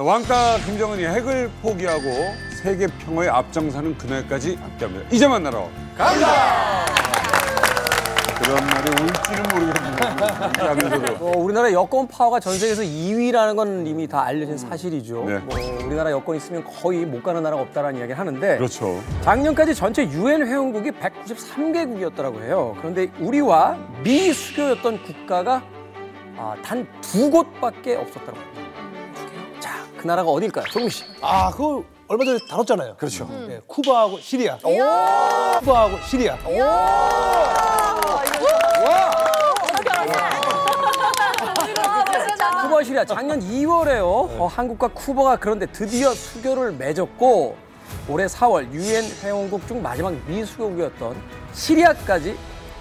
자, 왕따 김정은이 핵을 포기하고 세계 평화에 앞장서는 그날까지 함께합니다. 이제 만나러 갑니다. 그런 말이 올지는 모르겠는데 하면서도 우리나라 여권 파워가 전 세계에서 2위라는 건 이미 다 알려진 사실이죠. 네. 뭐 우리나라 여권 있으면 거의 못 가는 나라가 없다라는 이야기를 하는데 그렇죠. 작년까지 전체 UN 회원국이 193개국이었다고 해요. 그런데 우리와 미수교였던 국가가 단 2곳밖에 없었다고 합니다. 자, 그 나라가 어딜까요? 종민 씨. 그거 얼마 전에 다뤘잖아요. 그렇죠. 네, 쿠바하고 시리아. 쿠바하고 시리아. 쿠바 시리아 작년 2월에요. 한국과 쿠바가 그런데 드디어 수교를 맺었고 올해 4월 UN 회원국 중 마지막 미수교국이었던 시리아까지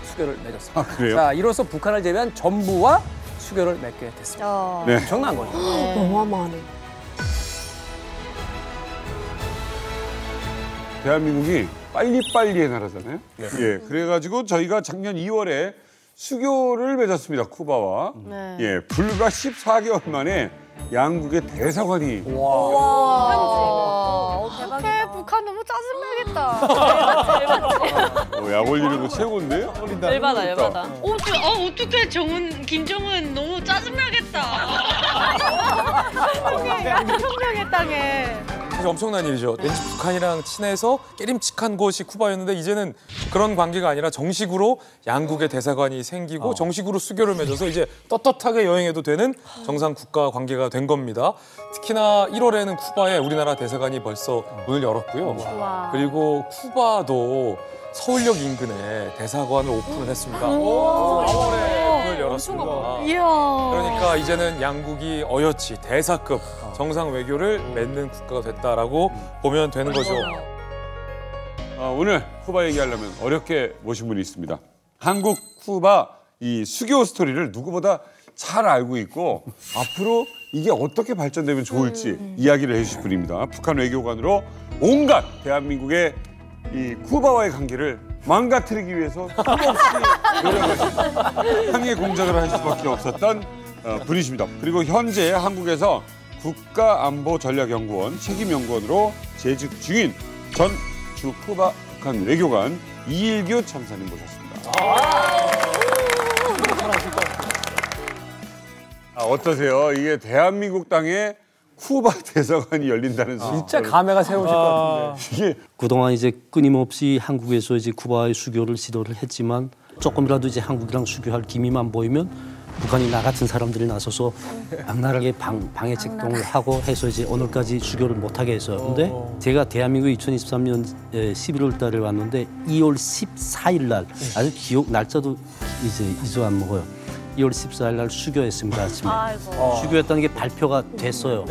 수교를 맺었습니다. 그래요? 자, 이로써 북한을 제외한 전부와 수교를 맺게 됐습니다. 네. 엄청난 거죠. 어마어마하네. 대한민국이 빨리빨리의 나라잖아요. 예, 그래가지고 저희가 작년 2월에 수교를 맺었습니다. 쿠바와. 네. 예, 불과 14개월 만에 양국의 대사관이 어떡해, 북한 너무 짜증나겠다. 약 올리는 거 최고인데? 열받아, 열받아. 어떡해, 김정은 너무 짜증나겠다. 혁명의 땅에. 사실 엄청난 일이죠. 왠지 북한이랑 친해서 깨림칙한 곳이 쿠바였는데 이제는 그런 관계가 아니라 정식으로 양국의 대사관이 생기고 정식으로 수교를 맺어서 이제 떳떳하게 여행해도 되는 정상 국가 관계가 된 겁니다. 특히나 1월에는 쿠바에 우리나라 대사관이 벌써 문을 열었고요. 그리고 쿠바도 서울역 인근에 대사관을 오픈을 했습니다. 4월에 문을 열었습니다. 이야. 그러니까 이제는 양국이 어여치 대사급 정상 외교를 맺는 국가가 됐다라고 보면 되는 거죠. 오늘 쿠바 얘기하려면 어렵게 모신 분이 있습니다. 한국, 쿠바 이 수교 스토리를 누구보다 잘 알고 있고 앞으로 이게 어떻게 발전되면 좋을지 이야기를 해주실 분입니다. 북한 외교관으로 온갖 대한민국의 이 쿠바와의 관계를 망가뜨리기 위해서 수없이 노력하신 항해 공작을 할 수밖에 없었던 분이십니다. 그리고 현재 한국에서 국가안보전략연구원 책임연구원으로 재직 중인 전 주 쿠바 북한 외교관 이일규 참사님 모셨습니다. 어떠세요? 이게 대한민국 땅에 쿠바 대사관이 열린다는 진짜 감회가 새로우실 것 같은데. 이게 그동안 이제 끊임없이 한국에서 이제 쿠바의 수교를 시도를 했지만 조금이라도 이제 한국이랑 수교할 기미만 보이면 북한이 나 같은 사람들이 나서서 악랄하게 방해 책동을 하고 해서 이제 오늘까지 수교를 못하게 했어요. 근데 제가 대한민국에 2023년 11월 달에 왔는데 2월 14일 날 아주 기억 날짜도 이제 잊어 안 먹어요. 2월 14일 날 수교했습니다. 아침에. 수교했다는 게 발표가 됐어요.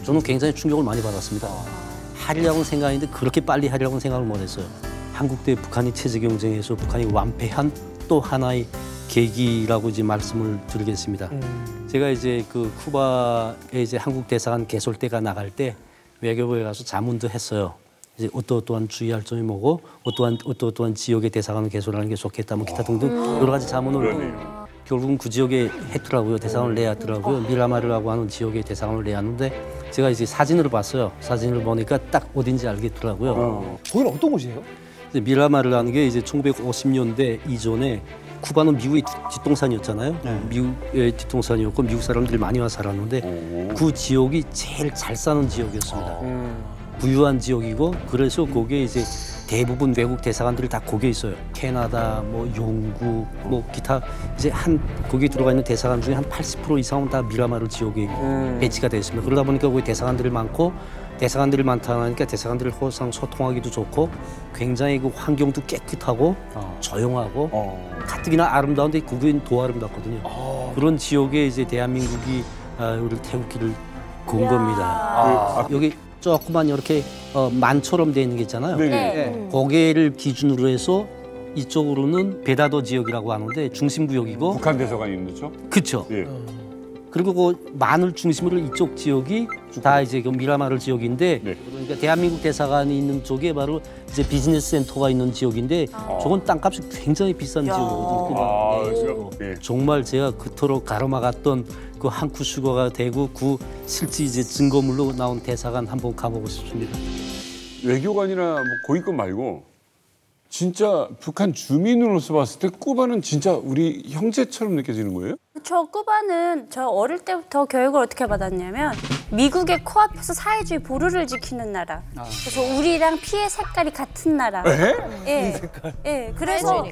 저는 굉장히 충격을 많이 받았습니다. 하려고는 생각했는데 그렇게 빨리 하려고는 생각을 못했어요. 한국 대 북한이 체제 경쟁에서 북한이 완패한 또 하나의 계기라고 이제 말씀을 드리겠습니다. 제가 이제 그 쿠바에 이제 한국 대사관 개설대가 나갈 때 외교부에 가서 자문도 했어요. 이제 어떠한 주의할 점이 뭐고 어떠한 지역의 대사관을 개설하는 게 좋겠다 뭐 기타 등등 여러 가지 자문을 결국은 그 지역에 했더라고요. 대사관을 내야 하더라고요. 미라마르라고 하는 지역에 대사관을 내야 하는데 제가 이제 사진을 봤어요. 사진을 보니까 딱 어딘지 알겠더라고요. 거기는 어떤 곳이에요? 미라마르라는 게 이제 1950년대 이전에 쿠바는 미국의 뒷동산이었잖아요. 미국의 뒷동산이었고 미국 사람들이 많이 와 살았는데 그 지역이 제일 잘 사는 지역이었습니다. 부유한 지역이고 그래서 거기에 이제 대부분 외국 대사관들이 다 거기에 있어요. 캐나다, 뭐 영국, 뭐 기타 이제 거기에 들어가 있는 대사관 중에 한 80% 이상은 다 미라마르 지역에 배치가 되어 있습니다. 그러다 보니까 거기 대사관들이 많고 대사관들이 많다 하니까 대사관들이 호상 소통하기도 좋고 굉장히 그 환경도 깨끗하고 조용하고 가뜩이나 아름다운데 그게 더 아름답거든요. 그런 지역에 이제 대한민국이 우리를 태극기를 건 겁니다. 여기 조그만 이렇게 만처럼 돼 있는 게 있잖아요. 거기를 기준으로 해서 이쪽으로는 베다도 지역이라고 하는데 중심구역이고 북한 대사관이 있는 거죠? 그렇죠. 예. 그리고 그 마늘 중심으로 이쪽 지역이 다 이제 그 미라마를 지역인데 네. 그러니까 대한민국 대사관이 있는 쪽에 바로 이제 비즈니스 센터가 있는 지역인데 저건 땅값이 굉장히 비싼 지역이거든요. 네. 정말 제가 그토록 가로막았던 그 한쿠 수거가 되고 그 실제 이제 증거물로 나온 대사관 한번 가보고 싶습니다. 외교관이나 뭐 고위급 말고 진짜 북한 주민으로서 봤을 때 쿠바는 진짜 우리 형제처럼 느껴지는 거예요? 저 쿠바는 저 어릴 때부터 교육을 어떻게 받았냐면 미국의 코앞에서 사회주의 보루를 지키는 나라. 그래서 우리랑 피의 색깔이 같은 나라. 예. 예. 그래서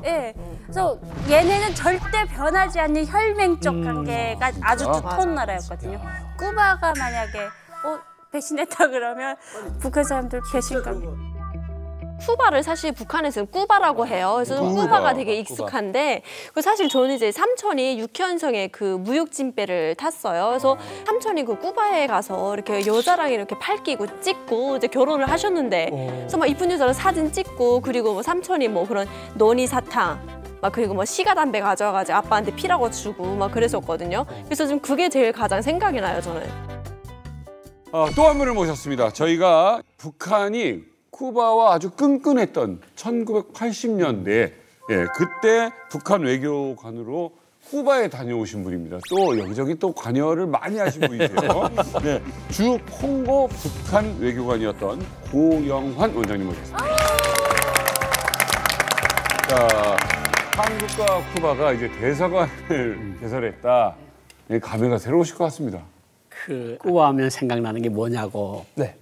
그래서 얘네는 절대 변하지 않는 혈맹적 관계가 아주 두터운 나라였거든요. 쿠바가 만약에 배신했다 그러면 북한 사람들 배신감. 쿠바를 사실 북한에서는 꾸바라고 해요. 그래서 꾸바가 되게 익숙한데 사실 저는 이제 삼촌이 6현성의 그 무역진배를 탔어요. 그래서 삼촌이 그 꾸바에 가서 이렇게 여자랑 이렇게 팔 끼고 찍고 이제 결혼을 하셨는데 그래서 막 이쁜 여자랑 사진 찍고 그리고 뭐 삼촌이 뭐 그런 논이 사탕 막 그리고 뭐 시가 담배 가져와가지고 아빠한테 피라고 주고 막 그랬었거든요. 그래서 좀 그게 제일 가장 생각이 나요, 저는. 또 한 분을 모셨습니다. 저희가 북한이 쿠바와 아주 끈끈했던 1980년대 그때 북한 외교관으로 쿠바에 다녀오신 분입니다. 또 여기저기 또 관여를 많이 하신 분이세요. 네, 주 콩고 북한 외교관이었던 고영환 원장님 모셨습니다. 자, 한국과 쿠바가 이제 대사관을 개설했다. 감회가 새로우실 것 같습니다. 쿠바 하면 생각나는 게 뭐냐고. 네.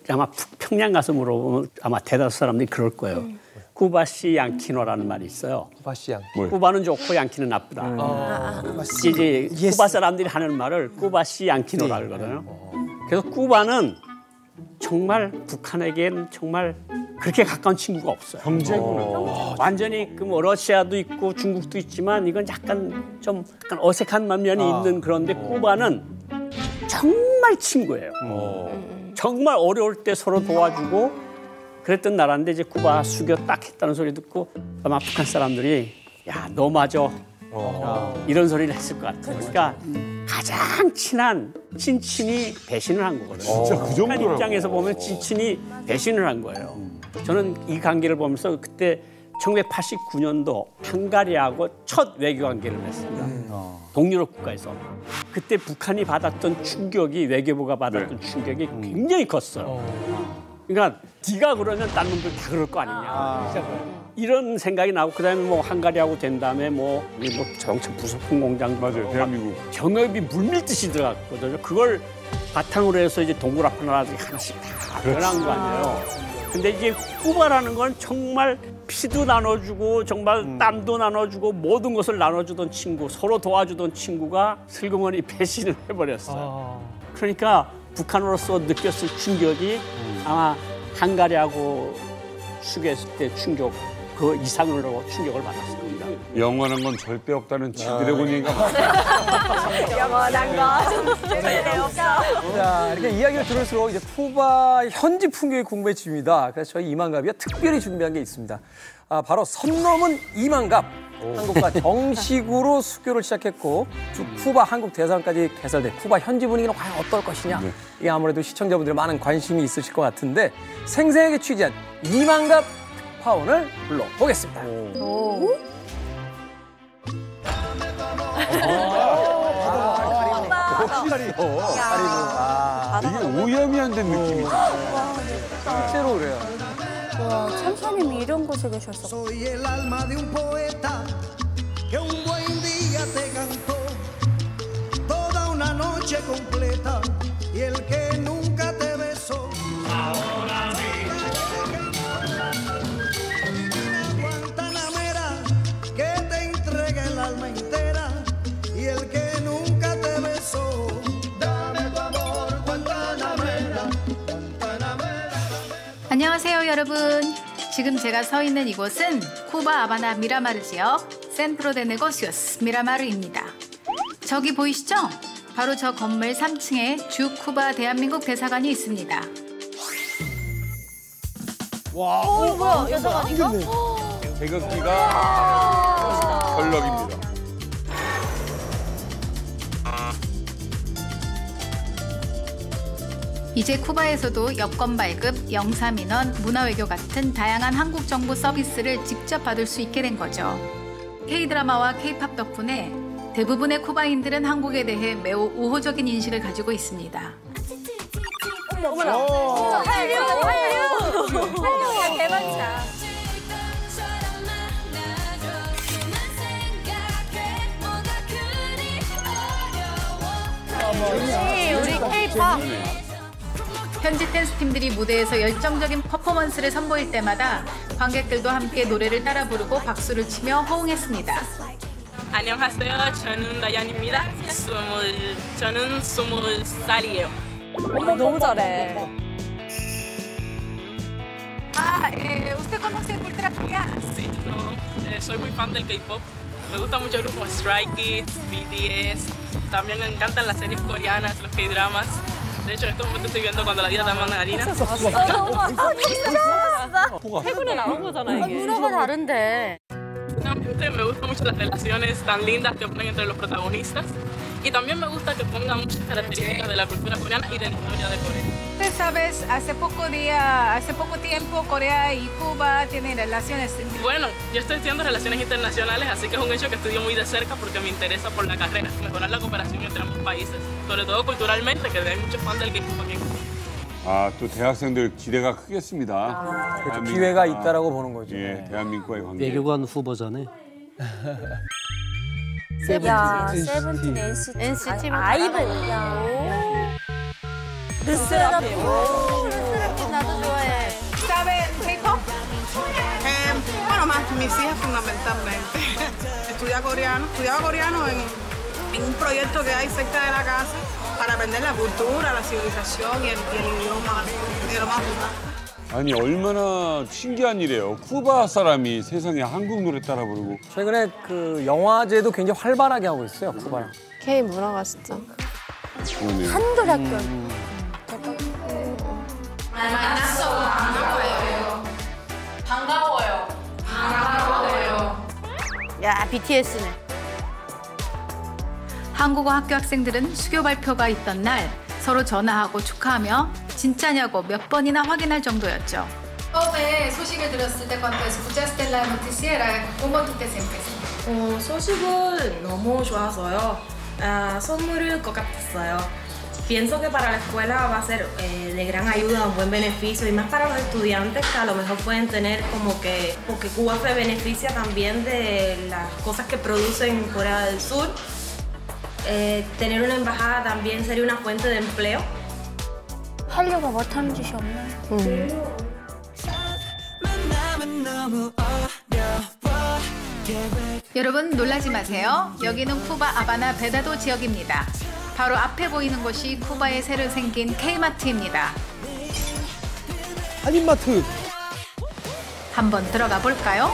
아마 평양 가서 물어보면 아마 대다수 사람들이 그럴 거예요. 쿠바시 양키노라는 말이 있어요. 쿠바시양. 쿠바는 좋고 양키는 나쁘다. 이제 쿠바 사람들이 하는 말을 쿠바시 양키노라 그러거든요. 그래서 쿠바는 정말 북한에게는 정말 그렇게 가까운 친구가 없어요. 경제구나. 완전히 그 뭐 러시아도 있고 중국도 있지만 이건 약간 좀 약간 어색한 면이 있는 그런데 쿠바는 정말 친구예요. 정말 어려울 때 서로 도와주고 그랬던 나라인데 이제 쿠바 수교 딱 했다는 소리 듣고 아마 북한 사람들이 야, 너 맞아. 이런 소리를 했을 것 같아요. 그러니까 가장 친한 친친이 배신을 한 거거든요. 진짜 그 정도라고. 북한 입장에서 보면 친친이 배신을 한 거예요. 저는 이 관계를 보면서 그때 1989년도 헝가리하고 첫 외교 관계를 했습니다. 동유럽 국가에서. 그때 북한이 받았던 충격이 외교부가 받았던 충격이 굉장히 컸어요. 그러니까 네가 그러면 다른 놈들 다 그럴 거 아니냐. 이런 생각이 나고 그다음에 뭐 헝가리하고 된 다음에 뭐 자동차 부속품 공장 맞아요. 대한민국 경업이 물밀듯이 들어갔거든요. 그걸 바탕으로 해서 이제 동굴 앞에 나라들이 하나씩 다 변한 거 아니에요. 근데 이제 쿠바라는 건 정말 피도 나눠주고 정말 땀도 나눠주고 모든 것을 나눠주던 친구, 서로 도와주던 친구가 슬그머니 배신을 해버렸어요. 그러니까 북한으로서 느꼈을 충격이 아마 헝가리하고 수교했을 때 충격 그 이상으로 충격을 받았을 겁니다. 영원한 건 절대 없다는 드래곤이가 영원한 건 절대 없어. 자, 이렇게 이야기를 들을수록 이제 쿠바 현지 풍경이 궁금해집니다. 그래서 저희 이만갑이가 특별히 준비한 게 있습니다. 바로 선 넘은 이만갑. 한국과 정식으로 수교를 시작했고 주 쿠바 한국 대사관까지 개설된 쿠바 현지 분위기는 과연 어떨 것이냐. 이게 아무래도 시청자분들의 많은 관심이 있으실 것 같은데 생생하게 취재한 이만갑 특파원을 불러보겠습니다. 이게 오염이 안 된 느낌이죠. 실제로 그래요. 와, 참사님이 이런 곳에 계셨어. Soy el alma de un poeta que un buen día te cantó toda una noche completa y el que nunca te besó. Ahora Guantanamera que te entregue el alma entera y el que nunca te besó. Dame tu amor, Guantanamera, Guantanamera. 안녕하세요, 여러분. 지금 제가 서 있는 이곳은 쿠바 아바나 미라마르 지역 센트로 데 네고시오스 미라마르입니다. 저기 보이시죠? 바로 저 건물 3층에 주 쿠바 대한민국 대사관이 있습니다. 뭐야, 여자관인가? 태극기가 전력입니다. 이제 쿠바에서도 여권 발급, 영사 민원, 문화외교 같은 다양한 한국 정보 서비스를 직접 받을 수 있게 된 거죠. K-드라마와 K-팝 덕분에 대부분의 쿠바인들은 한국에 대해 매우 우호적인 인식을 가지고 있습니다. 어머나. 한류 대박이다. 우리 K-팝. 현지 댄스팀들이 무대에서 열정적인 퍼포먼스를 선보일 때마다 관객들도 함께 노래를 따라 부르고 박수를 치며 호응했습니다. 안녕하세요. 저는 다얀입니다. 저는 20살이에요. 너무 잘해. ¿Usted conoce cultura coreana? Sí, soy muy fan del K-pop. Me gusta mucho el grupo Stray Kids, BTS. También me encantan las series coreanas, los K-dramas. De hecho, en estos momentos estoy viendo cuando la vida da mandarina. 최근에 나온 거잖아 이게. 문화가 다른데. Realmente me gustan mucho las relaciones tan lindas que ponen entre los protagonistas. Y también me gusta que pongan muchas características de la cultura coreana y de la historia de Corea. Usted sabes, hace poco tiempo Corea y Cuba tienen relaciones. Bueno, yo estoy estudiando relaciones internacionales, así que es un hecho que estudio muy de cerca porque me interesa por la carrera, mejorar la cooperación entre ambos países, sobre todo culturalmente, que hay muchos fans del K-pop aquí en Cuba. 아, 또 대학생들 기대가 크겠습니다. 대한민국과- 기회가 있다라고 보는 거죠. 예, 대한민국과의 관계. 외교관 후보자네. 야, 세븐틴, NCT, 아이브. 야. 르세라핌. 르세라핌 나도 좋아해. ¿Saben K-pop? Bueno, más mis hijas fundamentalmente. Estudiaba coreano en un proyecto que hay cerca de la casa para aprender la cultura, la civilización y el idioma de lo más importante. 아니 얼마나 신기한 일이에요. 쿠바 사람이 세상에 한국 노래 따라 부르고. 최근에 그 영화제도 굉장히 활발하게 하고 있어요, 쿠바랑. K 문화가 진짜. 그러네요. 한글 학교. 반가워요. 야, BTS네. 한국어 학교 학생들은 수교 발표가 있던 날 서로 전화하고 축하하며 진짜냐고 몇 번이나 확인할 정도였죠. 처음에 소식을 들었을 때 cuando escuchaste la noticiera, ¿cómo tú te sientes? 소식은 너무 좋아서요. 선물일 것 같았어요. Pienso que para la escuela va a ser de gran ayuda, un buen beneficio y más para los estudiantes que a lo mejor pueden tener como que, porque Cuba se beneficia también de las cosas que producen en Corea del Sur. Tener una embajada también sería una fuente de empleo. 하려고 못하는 짓이 없네. 여러분 놀라지 마세요. 여기는 쿠바 아바나 베다도 지역입니다. 바로 앞에 보이는 곳이 쿠바에 새로 생긴 K마트입니다. 한인마트. 한번 들어가 볼까요?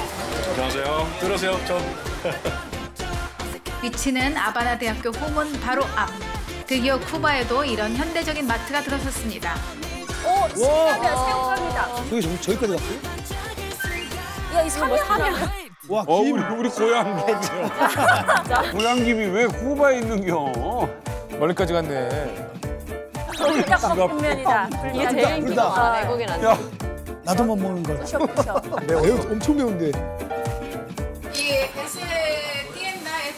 안녕하세요. 들어오세요. 위치는 아바나 대학교 후문 바로 앞. 드디어 쿠바에도 이런 현대적인 마트가 들어섰습니다. 오, 신기하다. 새우깡이다. 저기까지 갔어요? 야, 이 사면. 와, 우리 고향김이요. 고향김이 왜 쿠바에 있는겨? 멀리까지 갔네. 불닭 볶음면이다. 이게 제일 인기가 외국인한테. 나도 못 먹는 걸. 부셔. 매워, 엄청 매운데. Y esa tienda es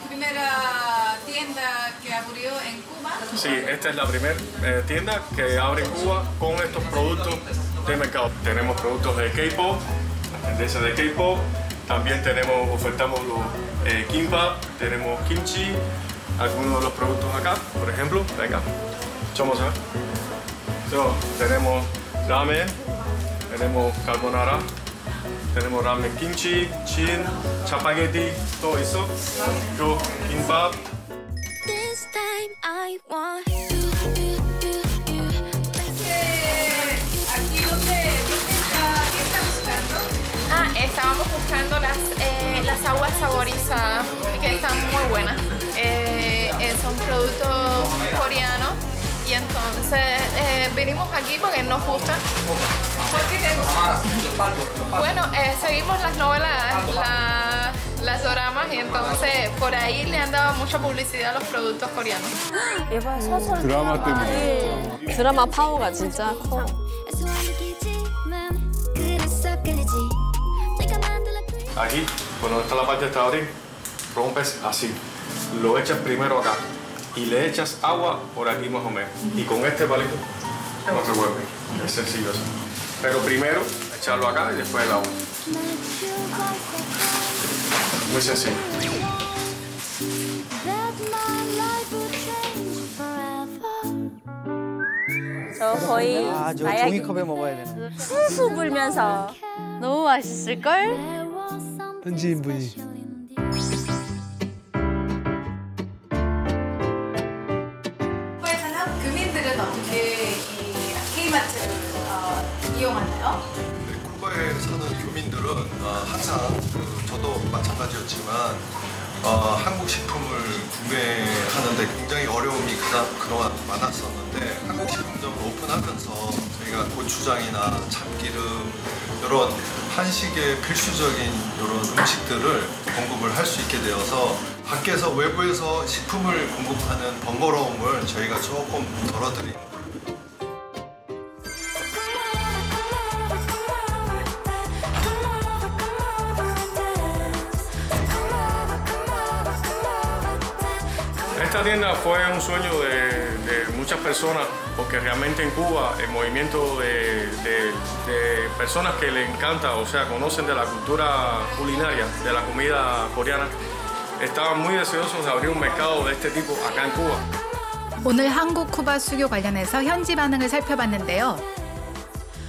primera tienda que abrió en Cuba. Sí, esta es la primera tienda que abre en Cuba con estos productos de mercado. Tenemos productos de K-pop, la tendencia de K-pop. También ofertamos los kimbap, tenemos kimchi, algunos de los productos acá, por ejemplo, venga, vamos a ver. Tenemos ramen, tenemos carbonara. tenemos ramen kimchi, chin, chapagetti, todo eso. Yo, kimbap. This time I want Estábamos buscando las aguas saborizadas, que están muy buenas. Son productos coreanos y entonces vinimos aquí porque nos gustan. Bueno, seguimos las novelas, las doramas y entonces por ahí le han dado mucha publicidad a los productos coreanos. 드라마 때문에. 드라마 파워가 진짜 커. Aquí, cuando está la parte de tajín, rompes así. Lo echas primero acá y le echas agua por aquí más o menos. Y con este palito no se vuelve. Es sencillo eso. Pero primero echarlo acá y después el agua. Muy sencillo. 저 거의 저 마약이 종이컵에 먹어야 되는. 후후 불면서 너무 맛있을걸? 현지인분이. 쿠바에서는 교민들은 어떻게 이 K마트를 이용하나요? 쿠바에 사는 교민들은 항상 저도 마찬가지였지만 한국 식품을 구매하는데 굉장히 어려움이 그동안 많았었는데 한국 식품점을 오픈하면서 저희가 고추장이나 참기름 이런 한식의 필수적인 이런 음식들을 공급을 할 수 있게 되어서 밖에서 외부에서 식품을 공급하는 번거로움을 저희가 조금 덜어드린 Esta tienda fue un sueño de muchas personas porque realmente en Cuba el movimiento de personas que les encanta, o sea, conocen de la cultura culinaria, de la comida coreana, estaban muy deseosos de abrir un mercado de este tipo acá en Cuba. 오늘 한국 쿠바 수교 관련해서 현지 반응을 살펴봤는데요.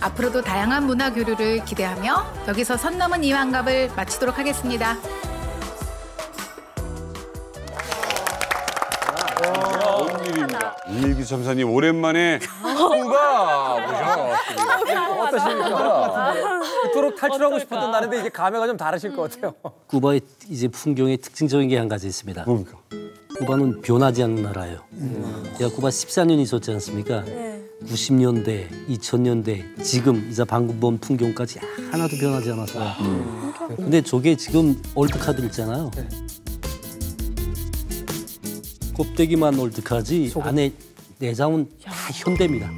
앞으로도 다양한 문화 교류를 기대하며 여기서 선 넘은 이완갑을 마치도록 하겠습니다. 좋은 일입니다. 이일기 참사님 오랜만에 쿠바 모셔왔습니다. 어떠십니까? 그토록 탈출하고 싶었던 날인데 이제 감회가 좀 다르실 것 같아요. 쿠바의 이제 풍경에 특징적인 게 한 가지 있습니다. 뭡니까? 쿠바는 변하지 않는 나라예요. 제가 쿠바 14년 있었지 않습니까? 90년대, 2000년대, 지금 이제 방금 본 풍경까지 하나도 변하지 않았어요. 근데 저게 지금 올드카들 있잖아요. 껍데기만 올드카지 안에 내장은 다 현대입니다.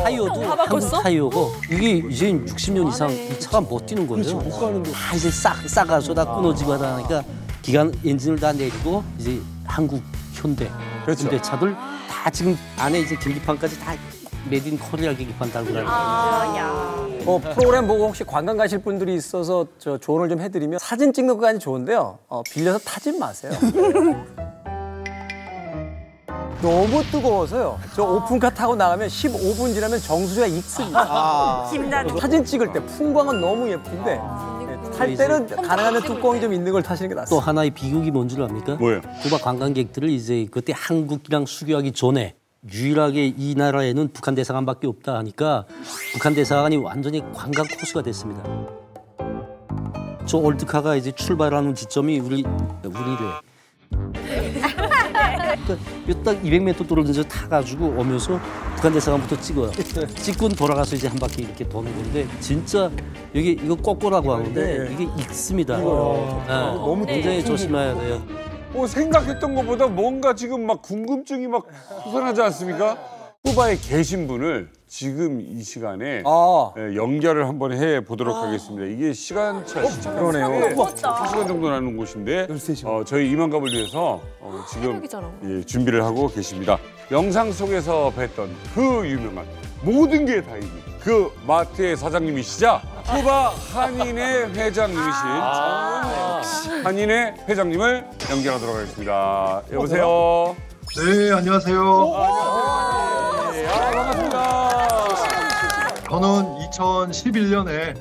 타이어도 한국 타이어고 이게 이제 60년 이상 이 차가 못 뛰는 거예요. 다 이제 싸가서 다 끊어지고 하다니까 기관 엔진을 다 내리고 이제 한국 현대 차들 다 지금 안에 이제 계기판까지 다 메드 인 코리아 계기판 달고 다니고. 프로그램 보고 혹시 관광 가실 분들이 있어서 저 조언을 좀 해드리면 사진 찍는 것까지 좋은데요. 빌려서 타진 마세요. 너무 뜨거워서요. 저 오픈카 타고 나가면 15분 지나면 정수리가 익습니다. 사진 찍을 때 풍광은 너무 예쁜데 탈 때는 가능하면 뚜껑이 좀 있는 걸 타시는 게 낫습니다. 또 하나의 비극이 뭔 줄 압니까? 뭐예요? 쿠바 관광객들을 이제 그때 한국이랑 수교하기 전에 유일하게 이 나라에는 북한 대사관밖에 없다 하니까 북한 대사관이 완전히 관광 코스가 됐습니다. 저 올드카가 이제 출발하는 지점이 우리래. 딱 200m 떨어져서 타가지고 오면서 북한 대사관부터 찍어요. 찍고 돌아가서 이제 한 바퀴 이렇게 도는 건데 진짜 여기 이거 꼬꼬라고 하는데 이게 익습니다. 너무 굉장히 조심해야 돼요. 생각했던 것보다 뭔가 지금 막 궁금증이 막 솟아나지 않습니까? 쿠바에 계신 분을 지금 이 시간에 연결을 한번 해보도록 하겠습니다. 이게 시간차 그러네요. 2시간 정도 나는 곳인데 저희 이만갑을 위해서 지금 준비를 하고 계십니다. 영상 속에서 뵀던 그 유명한 모든 게 다 있는 그 마트의 사장님이시자 쿠바 한인회 회장님이신 정은 한인회 회장님을 연결하도록 하겠습니다. 여보세요. 네, 안녕하세요. 반갑습니다. 저는 2011년에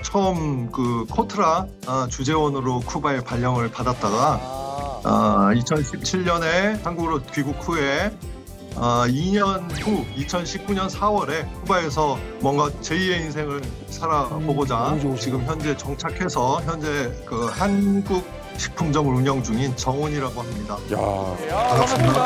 처음 그 코트라 주재원으로 쿠바에 발령을 받았다가 2017년에 한국으로 귀국 후에 2년 후 2019년 4월에 쿠바에서 뭔가 제2의 인생을 살아보고자 지금 현재 정착해서 현재 그 한국 식품점을 운영 중인 정훈이라고 합니다. 반갑습니다.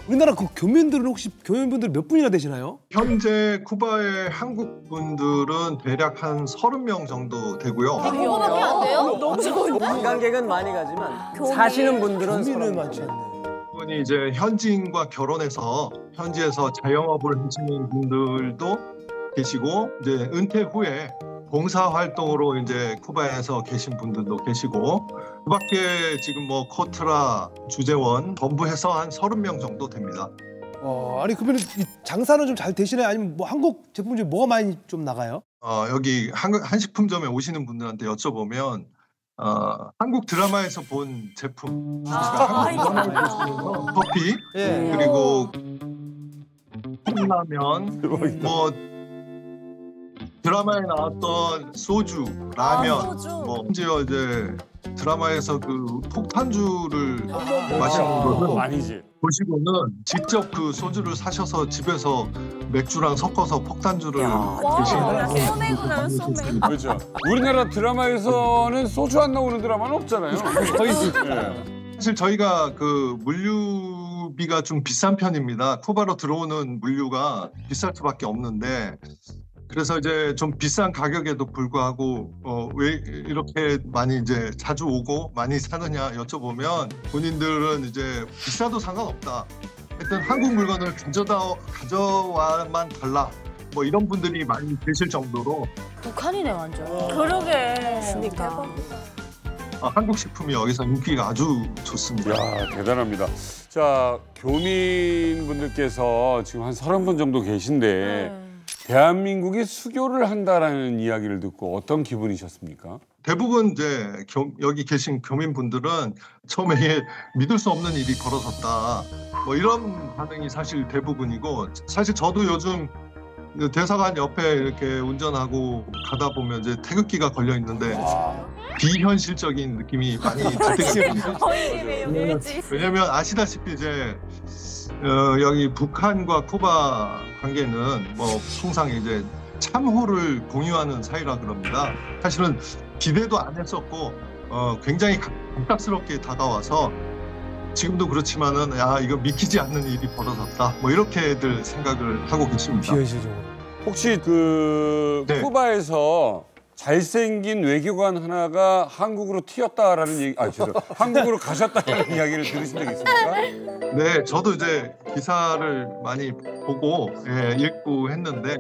우리나라 그 교민들은 혹시 교민분들 몇 분이나 되시나요? 현재 쿠바의 한국 분들은 대략 한 30명 정도 되고요. 그거밖에 안 돼요? 너무 적은데? 관광객은 많이 가지만 사시는 분들은 교민은 많지 않네. 분이 이제 현지인과 결혼해서 현지에서 자영업을 하시는 분들도 계시고 이제 은퇴 후에 봉사 활동으로 이제 쿠바에서 계신 분들도 계시고 그밖에 지금 뭐 코트라, 주재원 전부 해서 한 30명 정도 됩니다. 아니 그러면 이 장사는 좀 잘 되시나요? 아니면 뭐 한국 제품 중에 뭐가 많이 좀 나가요? 여기 한식품점에 오시는 분들한테 여쭤보면 한국 드라마에서 본 제품, 한국 드라마에서 본 커피, 그리고 컵라면, 뭐 드라마에 나왔던 소주, 라면, 뭐 심지어 이제 드라마에서 그 폭탄주를 마시는 거는 아니지. 보시고는 직접 그 소주를 사셔서 집에서 맥주랑 섞어서 폭탄주를 드시는 그렇죠. 우리나라 드라마에서는 소주 안 나오는 드라마는 없잖아요. 사실 저희가 그 물류비가 좀 비싼 편입니다. 쿠바로 들어오는 물류가 비쌀 수밖에 없는데 그래서 이제 좀 비싼 가격에도 불구하고 왜 이렇게 많이 이제 자주 오고 많이 사느냐 여쭤보면 본인들은 이제 비싸도 상관없다. 하여튼 한국 물건을 가져와만 달라. 뭐 이런 분들이 많이 계실 정도로 북한이네 완전. 그러게. 그러니까. 한국 식품이 여기서 인기가 아주 좋습니다. 야, 대단합니다. 자, 교민분들께서 지금 한 30분 정도 계신데 대한민국이 수교를 한다라는 이야기를 듣고 어떤 기분이셨습니까? 대부분 이제 여기 계신 교민분들은 처음에 믿을 수 없는 일이 벌어졌다. 뭐 이런 반응이 사실 대부분이고 사실 저도 요즘 대사관 옆에 이렇게 운전하고 가다 보면 이제 태극기가 걸려 있는데 비현실적인 느낌이 많이 들거든요. 왜냐면 아시다시피 이제 여기 북한과 쿠바 관계는 뭐 통상 이제 참호를 공유하는 사이라 그럽니다. 사실은 기대도 안 했었고 굉장히 갑작스럽게 다가와서 지금도 그렇지만은 이거 믿기지 않는 일이 벌어졌다. 뭐 이렇게들 생각을 하고 계십니다. 혹시 그 쿠바에서 잘생긴 외교관 하나가 한국으로 튀었다라는 얘기, 한국으로 가셨다는 이야기를 들으신 적 있습니까? 네, 저도 이제 기사를 많이 보고 읽고 했는데,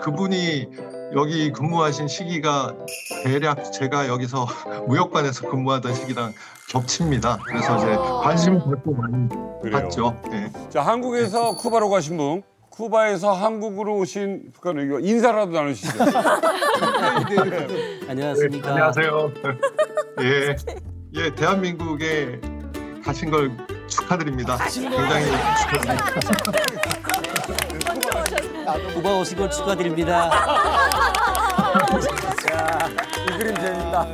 그분이 여기 근무하신 시기가 대략 제가 여기서 무역관에서 근무하던 시기랑 겹칩니다. 그래서 이제 관심 갖고 많이 봤죠. 네. 자, 한국에서 쿠바로 가신 분. 쿠바에서 한국으로 오신 북한 외교 인사라도 나누시죠. 안녕하십니까. 네, 안녕하세요. 예, 대한민국에 가신 걸 축하드립니다. 굉장히 축하드립니다. 쿠바 오신 걸 축하드립니다. 이 그림 재밌다.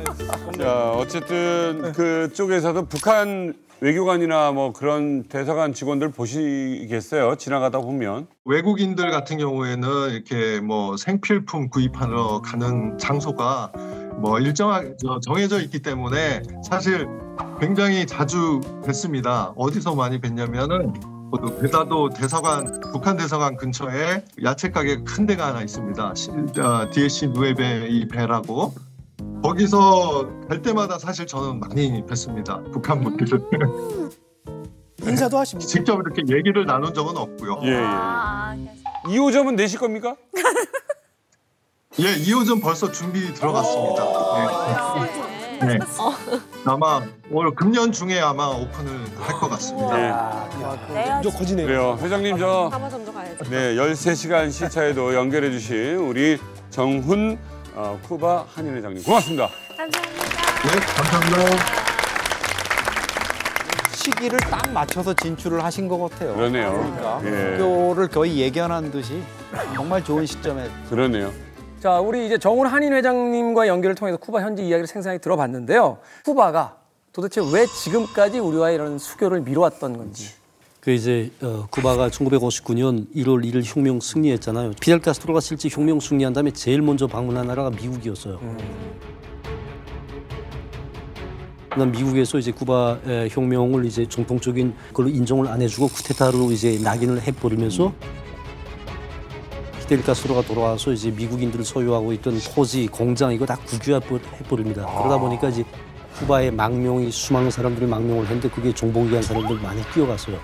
자, 어쨌든 그쪽에서도 북한 외교관이나 뭐 그런 대사관 직원들 보시겠어요? 지나가다 보면. 외국인들 같은 경우에는 이렇게 뭐 생필품 구입하러 가는 장소가 뭐 일정하게 정해져 있기 때문에 사실 굉장히 자주 뵀습니다. 어디서 많이 뵀냐면은 배다도 대사관, 북한 대사관 근처에 야채 가게 큰 데가 하나 있습니다. DSC 누에베 이 배라고. 거기서 갈 때마다 사실 저는 많이 뵀습니다. 북한 분들을. 인사도 하십니까? 직접 이렇게 얘기를 나눈 적은 없고요. 예. 2호점은 내실 겁니까? 예, 2호점 벌써 준비 들어갔습니다. 네. 아마 올 금년 중에 아마 오픈을 할 것 같습니다. 저 거지네요. 그래요. 회장님 사마점도 가야죠. 13시간 시차에도 연결해 주신 우리 정훈 쿠바 한인 회장님 고맙습니다. 감사합니다. 네, 감사합니다. 시기를 딱 맞춰서 진출을 하신 것 같아요. 그러네요. 그러니까 예. 학교를 거의 예견한 듯이 정말 좋은 시점에. 그러네요. 자, 우리 이제 정훈 한인 회장님과 연결을 통해서 쿠바 현지 이야기를 생생하게 들어봤는데요. 쿠바가 도대체 왜 지금까지 우리와 이런 수교를 미뤄왔던 건지. 쿠바가 1959년 1월 1일 혁명 승리했잖아요. 피델 카스트로가 실제 혁명 승리한 다음에 제일 먼저 방문한 나라가 미국이었어요. 그다음 미국에서 이제 쿠바 혁명을 이제 정통적인 걸로 인정을 안 해주고 쿠데타로 이제 낙인을 해버리면서 피델 카스트로가 돌아와서 이제 미국인들을 소유하고 있던 토지, 공장 이거 다 국유화해버립니다. 그러다 보니까 이제 쿠바의 망명이 수많은 사람들을 망명을 했는데 그게 정복위한 사람들 많이 뛰어갔어요.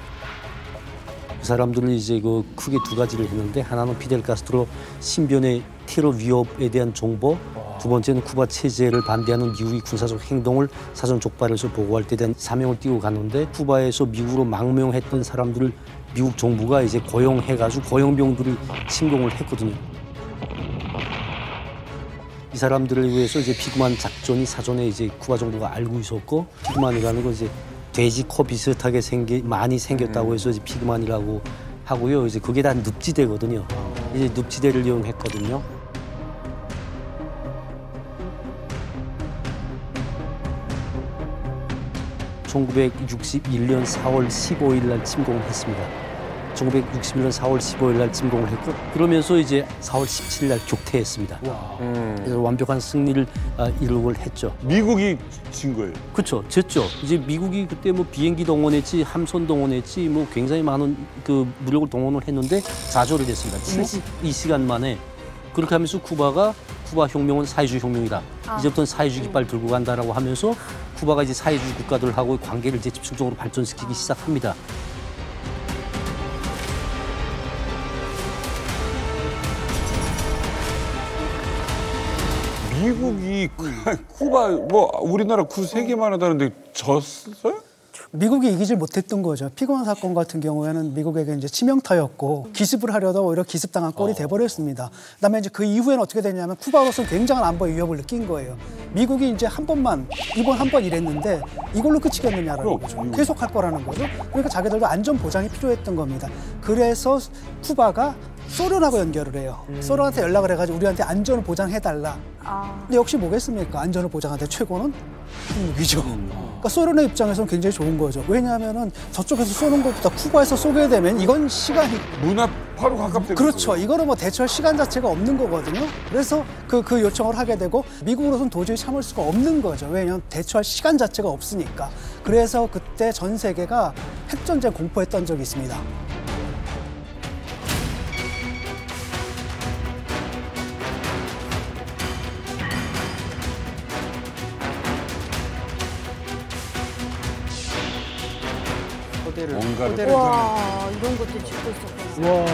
그 사람들은 이제 그 크게 두 가지를 했는데 하나는 피델 카스트로 신변의 테러 위협에 대한 정보, 두 번째는 쿠바 체제를 반대하는 미국의 군사적 행동을 사전 족발해서 보고할 때 대한 사명을 띠고 갔는데 쿠바에서 미국으로 망명했던 사람들을 미국 정부가 이제 고용해가지고 고용병들이 침공을 했거든요. 이 사람들을 위해서 이제 피그만 작전이 사전에 이제 쿠바 정부가 알고 있었고 피그만이라는 건 이제 돼지 코 비슷하게 많이 생겼다고 해서 이제 피그만이라고 하고요. 이제 그게 다 늪지대거든요. 이제 늪지대를 이용했거든요. (1961년 4월 15일) 날 침공했습니다. 1961년 4월 15일 날 침공을 했고 그러면서 이제 4월 17일 날 격퇴했습니다. 그래서 완벽한 승리를 이룩을 했죠. 미국이 진 거예요? 그렇죠. 졌죠. 이제 미국이 그때 뭐 비행기 동원했지, 함선 동원했지, 뭐 굉장히 많은 그 무력을 동원을 했는데 좌절을 했습니다. 72시간 만에. 그렇게 하면서 쿠바 혁명은 사회주의 혁명이다. 이제부터는 사회주의 깃발 들고 간다라고 하면서 쿠바가 이제 사회주의 국가들하고의 관계를 이제 집중적으로 발전시키기 시작합니다. 미국이 쿠바 뭐 우리나라 구 3개만 하다는데 졌어요? 미국이 이기질 못했던 거죠. 피그만 사건 같은 경우에는 미국에게 이제 치명타였고 기습을 하려다 오히려 기습당한 꼴이 돼버렸습니다. 그다음에 이제 그 이후에는 어떻게 됐냐면 쿠바로서는 굉장한 안보의 위협을 느낀 거예요. 미국이 이제 이번 한 번 이랬는데 이걸로 끝이겠느냐라는 거죠. 계속할 거라는 거죠. 그러니까 자기들도 안전 보장이 필요했던 겁니다. 그래서 쿠바가 소련하고 연결을 해요. 소련한테 연락을 해가지고 우리한테 안전을 보장해달라. 근데 역시 뭐겠습니까? 안전을 보장하는데 최고는 핵무기죠. 그러니까 소련의 입장에서는 굉장히 좋은 거죠. 왜냐하면은 저쪽에서 쏘는 것보다 쿠바에서 쏘게 되면 이건 시간이 문 앞 바로 가깝대. 그렇죠. 이거는 뭐 대처할 시간 자체가 없는 거거든요. 그래서 그 요청을 하게 되고 미국으로서는 도저히 참을 수가 없는 거죠. 왜냐하면 대처할 시간 자체가 없으니까. 그래서 그때 전 세계가 핵전쟁 공포했던 적이 있습니다. 와, 이런 것도 짓고 있었구나. 와.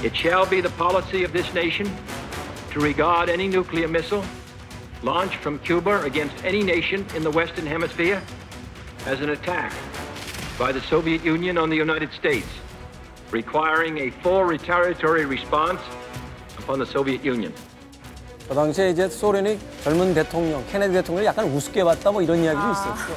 It shall be the policy of this nation to regard any nuclear missile launched from Cuba against any nation in the Western Hemisphere as an attack by the Soviet Union on the United States, requiring a full retaliatory response upon the Soviet Union. 그 당시에 이제 소련이 젊은 대통령, 케네디 대통령을 약간 우습게 봤다 뭐 이런 이야기도 있었죠.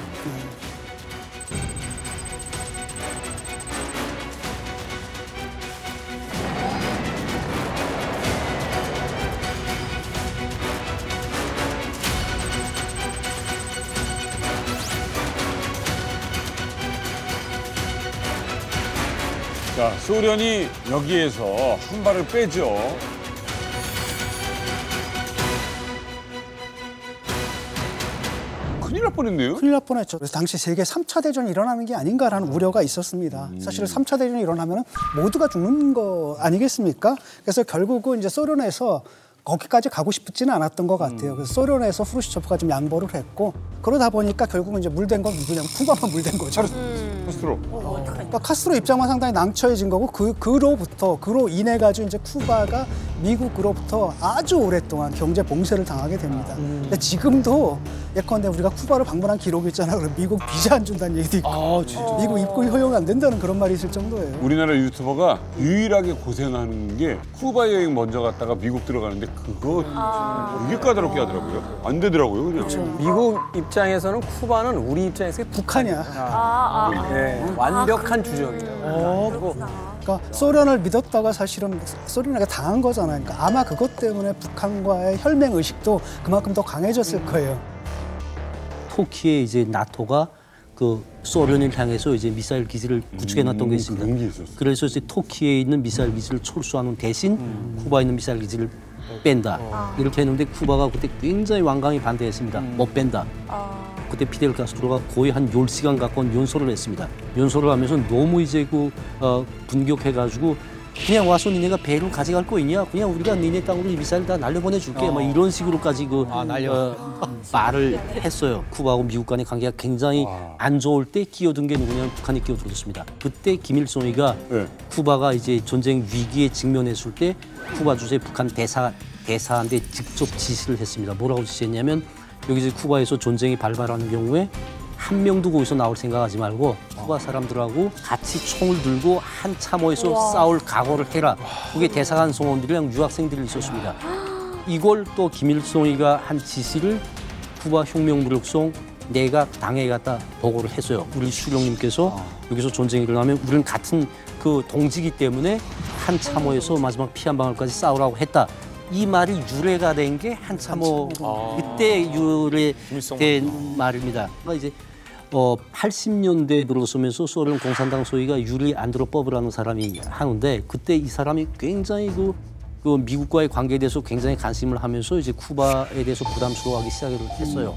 자, 소련이 여기에서 한 발을 빼죠. 큰일 날 뻔했네요. 큰일 날 뻔했죠. 그래서 당시 세계 3차 대전이 일어나는 게 아닌가라는 우려가 있었습니다. 사실 3차 대전이 일어나면 모두가 죽는 거 아니겠습니까? 그래서 결국은 이제 소련에서 거기까지 가고 싶지는 않았던 것 같아요. 그래서 소련에서 후르시초프가 좀 양보를 했고 그러다 보니까 결국은 이제 물된 건 누구냐면 쿠바만 물된 거죠. 카스트로. 그러니까 카스트로 입장만 상당히 낭처해진 거고 그로 인해 가지고 이제 쿠바가 미국으로부터 아주 오랫동안 경제 봉쇄를 당하게 됩니다. 근데 지금도 예컨대 우리가 쿠바를 방문한 기록이 있잖아. 그럼 미국 비자 안 준다는 얘기도 있고 미국 입국이 허용이 안 된다는 그런 말이 있을 정도예요. 우리나라 유튜버가 유일하게 고생하는 게 쿠바 여행 먼저 갔다가 미국 들어가는데 그거 되게 까다롭게 하더라고요. 안 되더라고요. 그냥. 그렇죠. 미국 입장에서는 쿠바는 우리 입장에서 북한이야. 네, 완벽한 주적이에요. 그리고 그러니까 소련을 믿었다가 사실은 소련에게 당한 거잖아요. 그러니까 아마 그것 때문에 북한과의 혈맹 의식도 그만큼 더 강해졌을 거예요. 터키에 이제 나토가 그 소련을 향해서 이제 미사일 기지를 구축해놨던 게 있습니다. 그래서 이제 터키에 있는 미사일 기지를 철수하는 대신 쿠바에 있는 미사일 기지를 뺀다. 이렇게 했는데 쿠바가 그때 굉장히 완강히 반대했습니다. 못 뺀다. 그때 피델 카스트로가 거의 한 10시간 가까운 연설을 했습니다. 연설을 하면서 너무 이제 분격해가지고 그냥 와서 니네가 배를 가져갈 거 있냐? 그냥 우리가 니네 땅으로 미사일 다 날려보내줄게. 막 이런 식으로까지 말을 했어요. 쿠바하고 미국 간의 관계가 굉장히 안 좋을 때 끼어든 게 누구냐면 북한이 끼어들었습니다. 그때 김일성이가 쿠바가 이제 전쟁 위기에 직면했을 때 쿠바 주재 북한 대사한테 직접 지시를 했습니다. 뭐라고 지시했냐면 여기 이제 쿠바에서 전쟁이 발발하는 경우에 한 명도 거기서 나올 생각하지 말고 쿠바 사람들하고 같이 총을 들고 한 참호에서 싸울 각오를 해라. 그게 대사관 성원들이랑 유학생들이 있었습니다. 이걸 또 김일성이가 한 지시를 쿠바 혁명무력성 내각 당에 갖다 보고를 했어요. 우리 수령님께서 여기서 전쟁이 일어나면 우리는 같은 그 동지기 때문에 한 참호에서 마지막 피 한 방울까지 싸우라고 했다. 이 말이 유래가 된 게 한참호 그때 유래된 말입니다. 그러니까 이제 80년대 들어서면서 소련 공산당 소위가 유리 안드로법을 하는 사람이 하는데 그때 이 사람이 굉장히 그 미국과의 관계에 대해서 굉장히 관심을 하면서 이제 쿠바에 대해서 부담스러워하기 시작을 했어요.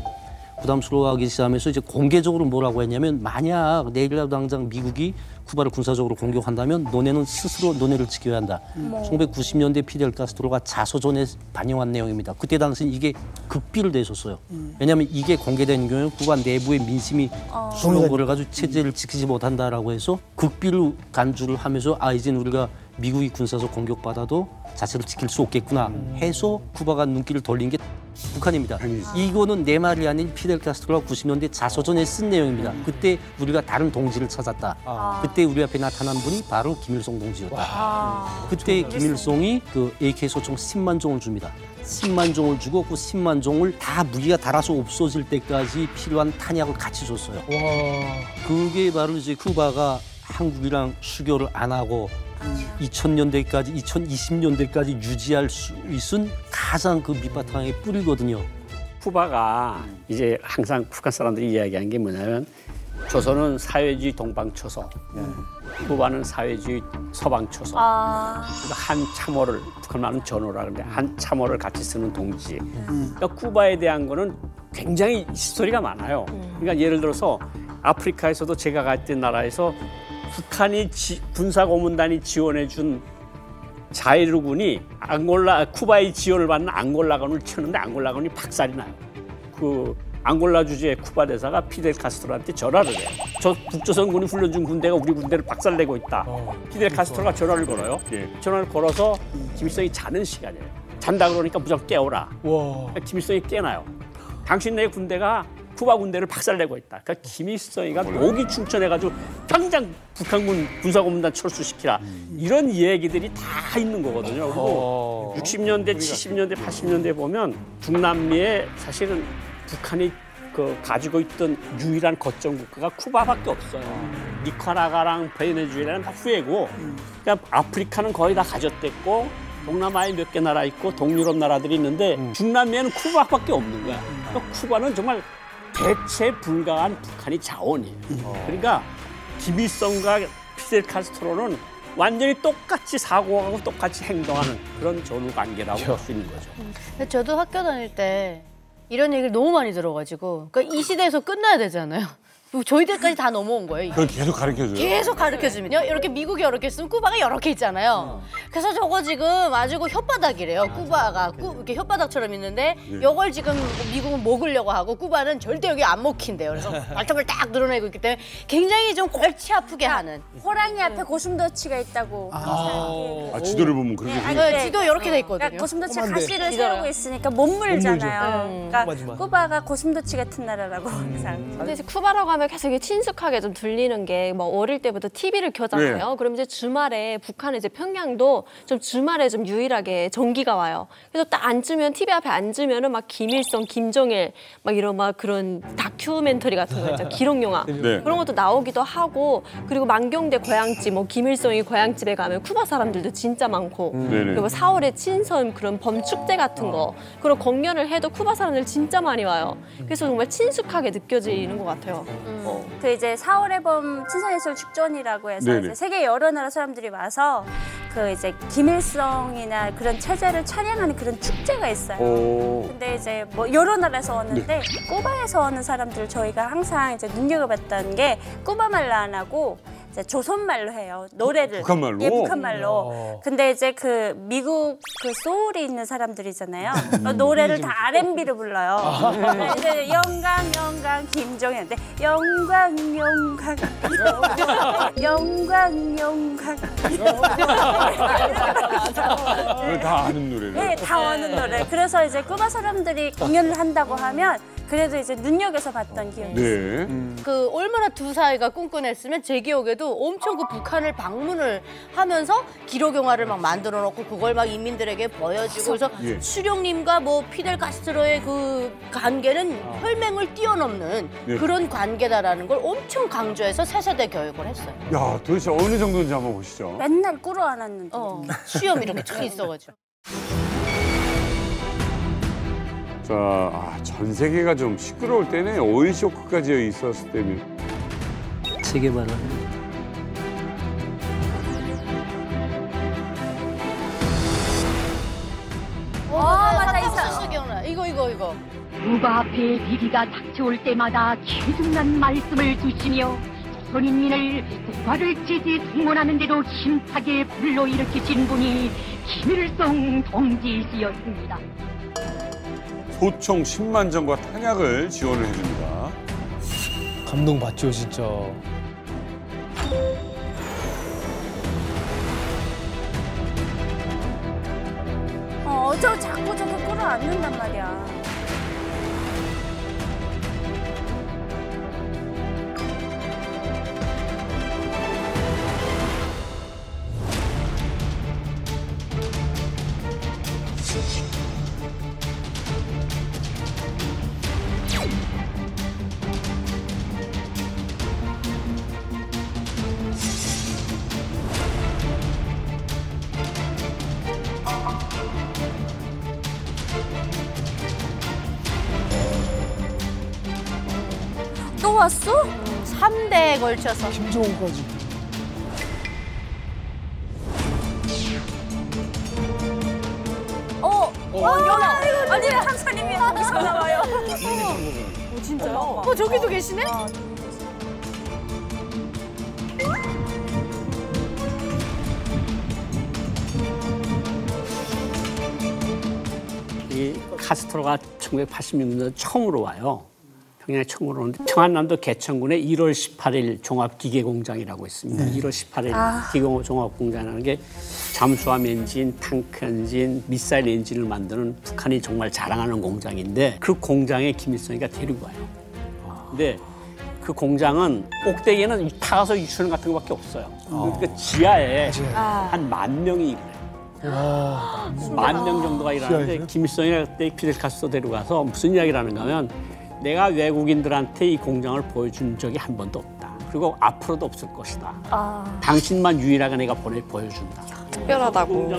부담스러워하기 시작하면서 이제 공개적으로 뭐라고 했냐면 만약 내일이라도 당장 미국이 쿠바를 군사적으로 공격한다면 너네는 스스로 너네를 지켜야 한다. 1990년대 피델 카스트로가 자서전에 반영한 내용입니다. 그때 당시 이게 극비를 내셨어요. 왜냐하면 이게 공개된 경우에 쿠바 내부의 민심이 수용을 가지고 체제를 지키지 못한다라고 해서 극비를 간주를 하면서 이제는 우리가 미국이 군사적 공격받아도 자체를 지킬 수 없겠구나 해서 쿠바가 눈길을 돌린 게 북한입니다. 이거는 내 말이 아닌 피델 카스트로가 90년대 자서전에 쓴 내용입니다. 그때 우리가 다른 동지를 찾았다. 그때 우리 앞에 나타난 분이 바로 김일성 동지였다. 그때 김일성이 그 AK 소총 10만 종을 줍니다. 10만 종을 주고 그 10만 종을 다 무기가 닳아서 없어질 때까지 필요한 탄약을 같이 줬어요. 그게 바로 이제 쿠바가 한국이랑 수교를 안 하고 2000년대까지, 2020년대까지 유지할 수 있은 가장 그 밑바탕의 뿌리거든요. 쿠바가 이제 항상 북한 사람들이 이야기하는 게 뭐냐면 조선은 사회주의 동방초소, 쿠바는 사회주의 서방초소. 한 참호를, 북한 말은 전호라 그러는데 한 참호를 같이 쓰는 동지. 그러니까 쿠바에 대한 거는 굉장히 스토리가 많아요. 그러니까 예를 들어서 아프리카에서도 제가 갔던 나라에서 북한이 군사고문단이 지원해준 자이르군이 쿠바의 지원을 받는 앙골라군을 쳤는데 앙골라군이 박살이 나요. 그 앙골라 주재 쿠바 대사가 피델 카스트로한테 전화를 해요. 저 북조선군이 훈련준 군대가 우리 군대를 박살내고 있다. 피델 카스트로가 전화를 걸어요. 전화를 걸어서 김일성이 자는 시간이에요. 잔다 그러니까 무조건 깨워라. 김일성이 깨나요. 당신네 군대가 쿠바 군대를 박살내고 있다. 그러니까 김일성이가 노기 충천해가지고 당장 북한군 군사고문단 철수시키라. 이런 얘기들이 다 있는 거거든요. 그리고 60년대, 70년대, 80년대 보면 중남미에 사실은 북한이 가지고 있던 유일한 거점 국가가 쿠바밖에 없어요. 니카라과랑 베네수엘라는 다 후예고, 그러니까 아프리카는 거의 다 가졌댔고, 동남아에 몇 개 나라 있고 동유럽 나라들이 있는데 중남미에는 쿠바밖에 없는 거야. 그러니까 쿠바는 정말 대체 불가한 북한이 자원이에요. 그러니까 김일성과 피델 카스트로는 완전히 똑같이 사고하고 똑같이 행동하는 그런 전후 관계라고 볼 수 있는 거죠. 저도 학교 다닐 때 이런 얘기를 너무 많이 들어가지고 그러니까 이 시대에서 끝나야 되잖아요. 저희 때까지 다 넘어온 거예요. 그걸 계속 가르쳐줘요? 계속 가르쳐줍니다. 이렇게 미국이 이렇게 있으면 쿠바가 이렇게 있잖아요. 그래서 저거 지금 아주 혓바닥이래요. 쿠바가 이렇게 혓바닥처럼 있는데 이걸 지금 미국은 먹으려고 하고 쿠바는 절대 여기 안 먹힌대요. 그래서 발톱을 딱 드러내고 있기 때문에 굉장히 좀 골치 아프게 하는. 호랑이 앞에 고슴도치가 있다고. 지도를 보면 그렇게 지도 이렇게 돼 있거든요. 그러니까 고슴도치가 가시를 세우고 있으니까 못 물잖아요. 그러니까 쿠바가 고슴도치 같은 나라라고 항상. 근데 이제 쿠바라고 하면 계속 이게 친숙하게 좀 들리는 게 뭐 어릴 때부터 TV를 켜잖아요. 그럼 이제 주말에 북한에 이제 평양도 좀 주말에 좀 유일하게 전기가 와요. 그래서 딱 앉으면 TV 앞에 앉으면은 막 김일성, 김정일 막 이런 막 그런 다큐멘터리 같은 거 있잖아요. 기록 영화 그런 것도 나오기도 하고 그리고 만경대 고향집 뭐 김일성이 고향집에 가면 쿠바 사람들도 진짜 많고 그리고 4월에 친선 그런 범축제 같은 거 그런 공연을 해도 쿠바 사람들 진짜 많이 와요. 그래서 정말 친숙하게 느껴지는 것 같아요. 그 이제 4월의 범 친선예술 축전이라고 해서 이제 세계 여러 나라 사람들이 와서 그 이제 김일성이나 그런 체제를 찬양하는 그런 축제가 있어요. 근데 이제 뭐 여러 나라에서 왔는데 쿠바에서 오는 사람들 저희가 항상 이제 눈여겨봤던 게 쿠바 말로 안 하고 이제 조선말로 해요. 노래를. 북한말로? 예, 북한말로. 근데 이제 그 미국 그 소울이 있는 사람들이잖아요. 노래를 다 R&B로 불러요. 이제 영광 김정현인데 영광 다 아는 노래를. 네, 다 아는 노래. 그래서 이제 쿠바 사람들이 공연을 한다고 하면 그래도 이제 눈여겨서 봤던 기억이 있어요. 그 얼마나 두 사이가 끈끈했으면 제 기억에도 엄청 그 북한을 방문을 하면서 기록 영화를 막 만들어 놓고 그걸 막 인민들에게 보여주고 그래서 예. 수령님과 뭐 피델 카스트로의 그 관계는 혈맹을 뛰어넘는 예. 그런 관계다라는 걸 엄청 강조해서 세세대 교육을 했어요. 야, 도대체 어느 정도인지 한번 보시죠. 맨날 꿇어 안았는데. 수염 이렇게 쫙 있어가지고. 자, 전 세계가 좀 시끄러울 때는 오일 쇼크까지 있었을 때면 세계만은 맞아 있어. 기억나. 이거. 쿠바 앞에 위기가 닥쳐올 때마다 기중난 말씀을 두시며 조선인민을 국가를 지지 통원하는데도 힘차게 불러일으키신 분이 김일성 동지시였습니다. 소총 10만 정과 탄약을 지원을 해줍니다. 감동받죠, 진짜. 저 자꾸 저렇게 꿇어 앉는단 말이야. 또 왔어? 3대에 걸쳐서. 김정은까지. 연아. 아니, 한사님이 여기서 나와요. 진짜요? 저기도 계시네? 이 카스트로가 1986년도에 처음으로 와요. 평양에 처음으로 오는데 평안남도 개천군에 1월 18일 종합기계공장이라고 있습니다. 1월 18일 기계종합공장이라는 게 잠수함 엔진, 탱크 엔진, 미사일 엔진을 만드는 북한이 정말 자랑하는 공장인데 그 공장에 김일성이가 데리고 와요. 근데 그 공장은 꼭대기에는 타가서 유치원 같은 거밖에 없어요. 그러니까 지하에 한 10,000명이 일해요. 10,000명 정도가 일하는데 김일성이 그때 피델 카스트로 데려가서 무슨 이야기를 하는가 하면 내가 외국인들한테 이 공장을 보여준 적이 한 번도 없다. 그리고 앞으로도 없을 것이다. 당신만 유일하게 내가 보여준다. 특별하다고.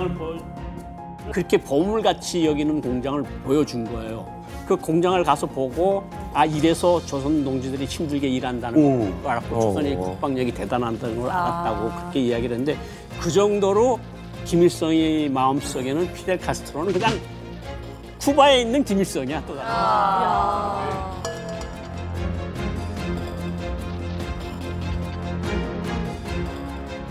그렇게 보물같이 여기는 공장을 보여준 거예요. 그 공장을 가서 보고 이래서 조선 동지들이 힘들게 일한다는 걸 알았고 조선의 국방력이 대단하다는 걸 알았다고 그렇게 이야기를 했는데 그 정도로 김일성의 마음속에는 피델 카스트로는 그냥 쿠바에 있는 김일성이야 또 다른.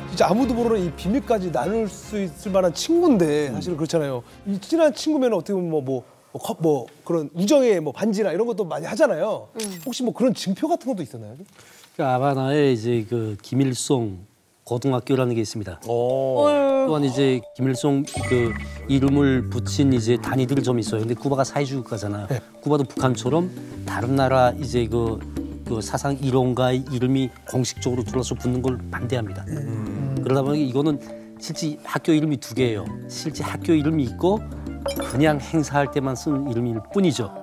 진짜 아무도 모르는 이 비밀까지 나눌 수 있을 만한 친구인데 사실은 그렇잖아요. 이 친한 친구면 어떻게 보면 뭐 그런 우정의 뭐 반지나 이런 것도 많이 하잖아요. 혹시 뭐 그런 증표 같은 것도 있었나요? 아바나에 이제 그 김일성 고등학교라는 게 있습니다. 또한 이제 김일성 그 이름을 붙인 이제 단위들이 좀 있어요. 근데 쿠바가 사회주의 국가잖아요. 쿠바도 북한처럼 다른 나라 이제 그 사상 이론가의 이름이 공식적으로 들어서 붙는 걸 반대합니다. 그러다 보니 이거는 실제 학교 이름이 2개예요. 실제 학교 이름이 있고 그냥 행사할 때만 쓰는 이름일 뿐이죠.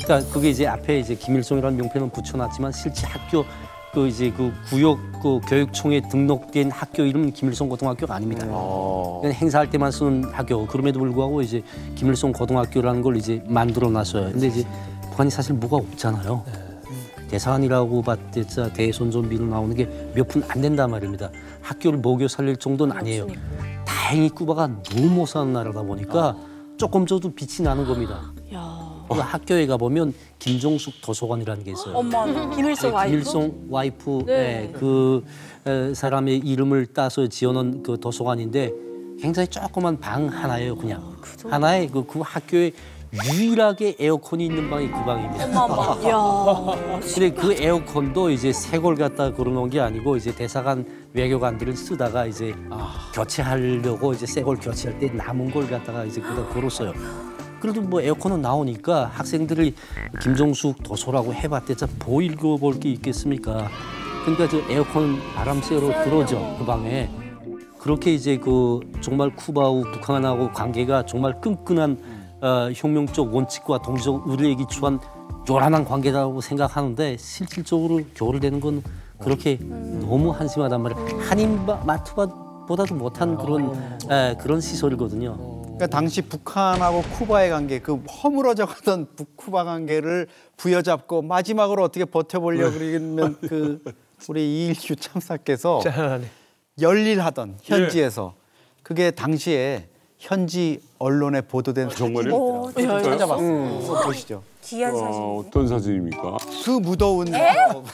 그러니까 그게 이제 앞에 이제 김일성이라는 명패는 붙여놨지만 실제 학교 그 이제 그 구역 그 교육청에 등록된 학교 이름은 김일성 고등학교가 아닙니다. 그냥 행사할 때만 쓰는 학교. 그럼에도 불구하고 이제 김일성 고등학교라는 걸 이제 만들어 놨어요. 근데 이제 북한이 사실 뭐가 없잖아요. 대사관이라고 봤자 대선전비로 나오는 게 몇 푼 안 된단 말입니다. 학교를 먹여 살릴 정도는 아니에요. 다행히 쿠바가 너무 못 사는 나라다 보니까 조금 줘도 빛이 나는 겁니다. 그 학교에 가보면 김종숙 도서관이라는 게 있어요. 엄마, 김일성 와이프? 김일성 와이프 네. 그 사람의 이름을 따서 지어놓은 그 도서관인데 굉장히 조그만 방 하나예요, 그냥. 하나에 그 학교에 유일하게 에어컨이 있는 방이 그 방입니다. 근데 그 에어컨도 이제 새 걸 갖다 걸어놓은 게 아니고 이제 대사관 외교관들을 쓰다가 이제 교체하려고 이제 새 걸 교체할 때 남은 걸 갖다가 이제 그다 걸었어요. 그래도 뭐 에어컨은 나오니까 학생들이 김종숙 도서라고 해봤대자 뭐 읽어볼 게 있겠습니까? 그러니까 저 에어컨 바람 쐬러 들어오죠, 그 방에. 그렇게 이제 그 정말 쿠바하고 북한하고 관계가 정말 끈끈한 혁명적 원칙과 동지적 의리에 기초한 요란한 관계라고 생각하는데 실질적으로 교류되는 건 그렇게 너무 한심하단 말이에요. 한인마트보다도 못한 그런 시설이거든요. 그러니까 당시 북한하고 쿠바의 관계, 그 허물어져 가던 북쿠바 관계를 부여잡고 마지막으로 어떻게 버텨보려고 그러면 그 우리 이일규 참사께서 열일하던 현지에서 그게 당시에 현지 언론에 보도된 사진이더라고요. 찾아봤어요. 보시죠. 귀한 사진. 어떤 사진입니까? 그 무더운